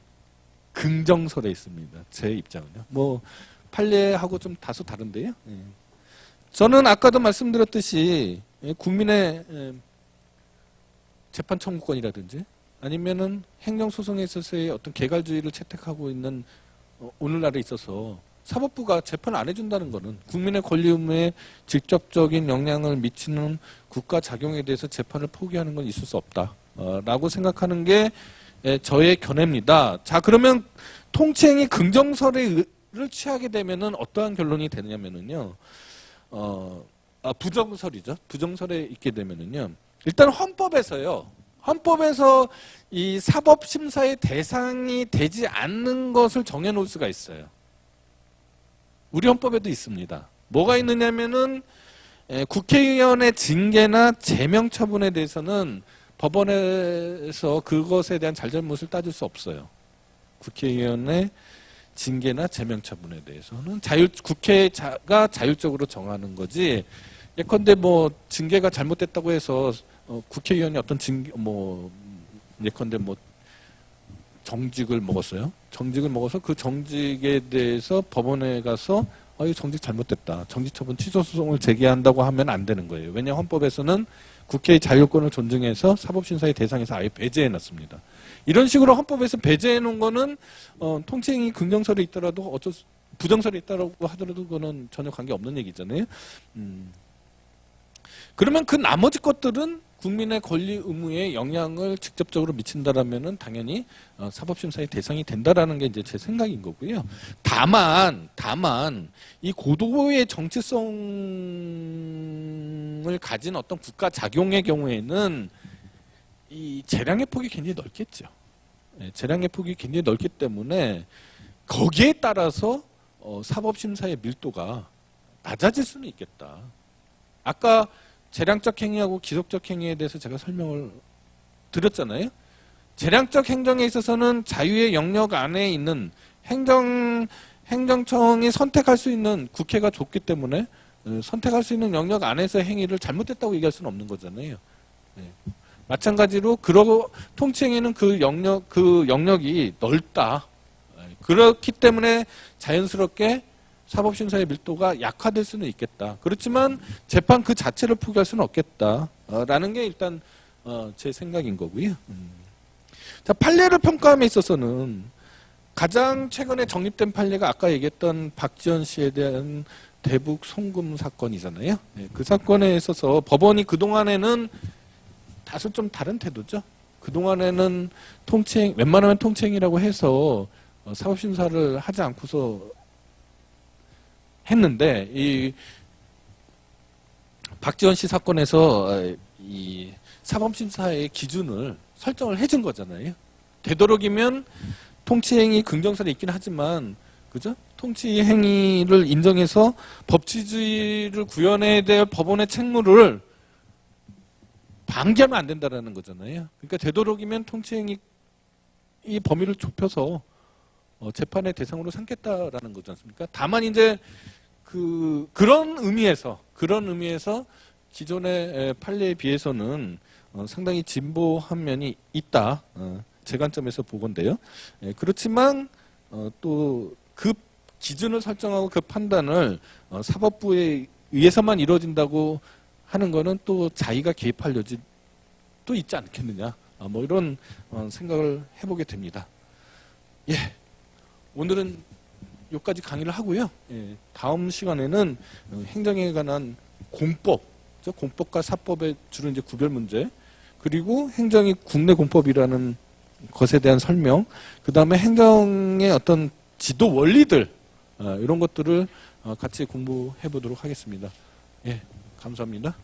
긍정설에 있습니다. 제 입장은요. 뭐 판례하고 좀 다소 다른데요. 네. 저는 아까도 말씀드렸듯이 국민의 재판 청구권이라든지 아니면은 행정소송에 있어서의 어떤 개괄주의를 채택하고 있는 오늘날에 있어서 사법부가 재판을 안 해준다는 것은 국민의 권리 의무에 직접적인 영향을 미치는 국가 작용에 대해서 재판을 포기하는 건 있을 수 없다라고 생각하는 게 저의 견해입니다. 자, 그러면 통치행위 긍정설을 취하게 되면은 어떠한 결론이 되느냐면은요, 부정설이죠. 부정설에 있게 되면은요, 일단 헌법에서 이 사법심사의 대상이 되지 않는 것을 정해놓을 수가 있어요. 우리 헌법에도 있습니다. 뭐가 있느냐면은 국회의원의 징계나 제명 처분에 대해서는 법원에서 그것에 대한 잘잘못을 따질 수 없어요. 국회의원의 징계나 제명 처분에 대해서는 국회가 자율적으로 정하는 거지. 예컨대 뭐 징계가 잘못됐다고 해서 국회의원이 어떤 예컨대 뭐 정직을 먹었어요. 정직을 먹어서 그 정직에 대해서 법원에 가서 이 정직 잘못됐다. 정직처분 취소 소송을 제기한다고 하면 안 되는 거예요. 왜냐하면 헌법에서는 국회의 자율권을 존중해서 사법심사의 대상에서 아예 배제해놨습니다. 이런 식으로 헌법에서 배제해놓은 거는 통치행위 긍정설이 있더라도 부정설이 있다고 하더라도 그거는 전혀 관계없는 얘기잖아요. 그러면 그 나머지 것들은 국민의 권리 의무에 영향을 직접적으로 미친다라면은 당연히 사법심사의 대상이 된다라는 게 이제 제 생각인 거고요. 다만 이 고도의 정치성을 가진 어떤 국가 작용의 경우에는 이 재량의 폭이 굉장히 넓겠죠. 재량의 폭이 굉장히 넓기 때문에 거기에 따라서 사법심사의 밀도가 낮아질 수는 있겠다. 아까 재량적 행위하고 기속적 행위에 대해서 제가 설명을 드렸잖아요. 재량적 행정에 있어서는 자유의 영역 안에 있는 행정청이 선택할 수 있는 국회가 줬기 때문에 선택할 수 있는 영역 안에서 행위를 잘못했다고 얘기할 수는 없는 거잖아요. 네. 마찬가지로 통치행위는 그 영역이 넓다. 그렇기 때문에 자연스럽게 사법심사의 밀도가 약화될 수는 있겠다. 그렇지만 재판 그 자체를 포기할 수는 없겠다라는 게 일단 제 생각인 거고요. 자, 판례를 평가함에 있어서는 가장 최근에 정립된 판례가 아까 얘기했던 박지원 씨에 대한 대북 송금 사건이잖아요. 예, 그 사건에 있어서 법원이 그동안에는 다소 좀 다른 태도죠. 그동안에는 웬만하면 통치행위라고 해서 사법심사를 하지 않고서 했는데, 이 박지원 씨 사건에서 이 사법심사의 기준을 설정을 해준 거잖아요. 되도록이면 통치행위 긍정설이 있긴 하지만, 그죠? 통치행위를 인정해서 법치주의를 구현해야 될 법원의 책무를 방기하면 안 된다라는 거잖아요. 그러니까 되도록이면 통치행위 이 범위를 좁혀서 재판의 대상으로 삼겠다라는 거지 않습니까? 다만 이제 그런 의미에서 기존의 판례에 비해서는 상당히 진보한 면이 있다. 제 관점에서 보건데요. 그렇지만 또 그 기준을 설정하고 그 판단을 사법부에 의해서만 이루어진다고 하는 거는 또 자기가 개입할 여지 또 있지 않겠느냐. 뭐 이런 생각을 해보게 됩니다. 예, 오늘은 여기까지 강의를 하고요. 예, 다음 시간에는 행정에 관한 공법과 사법의 주로 이제 구별 문제, 그리고 행정이 국내 공법이라는 것에 대한 설명, 그 다음에 행정의 어떤 지도 원리들, 이런 것들을 같이 공부해 보도록 하겠습니다. 예, 감사합니다.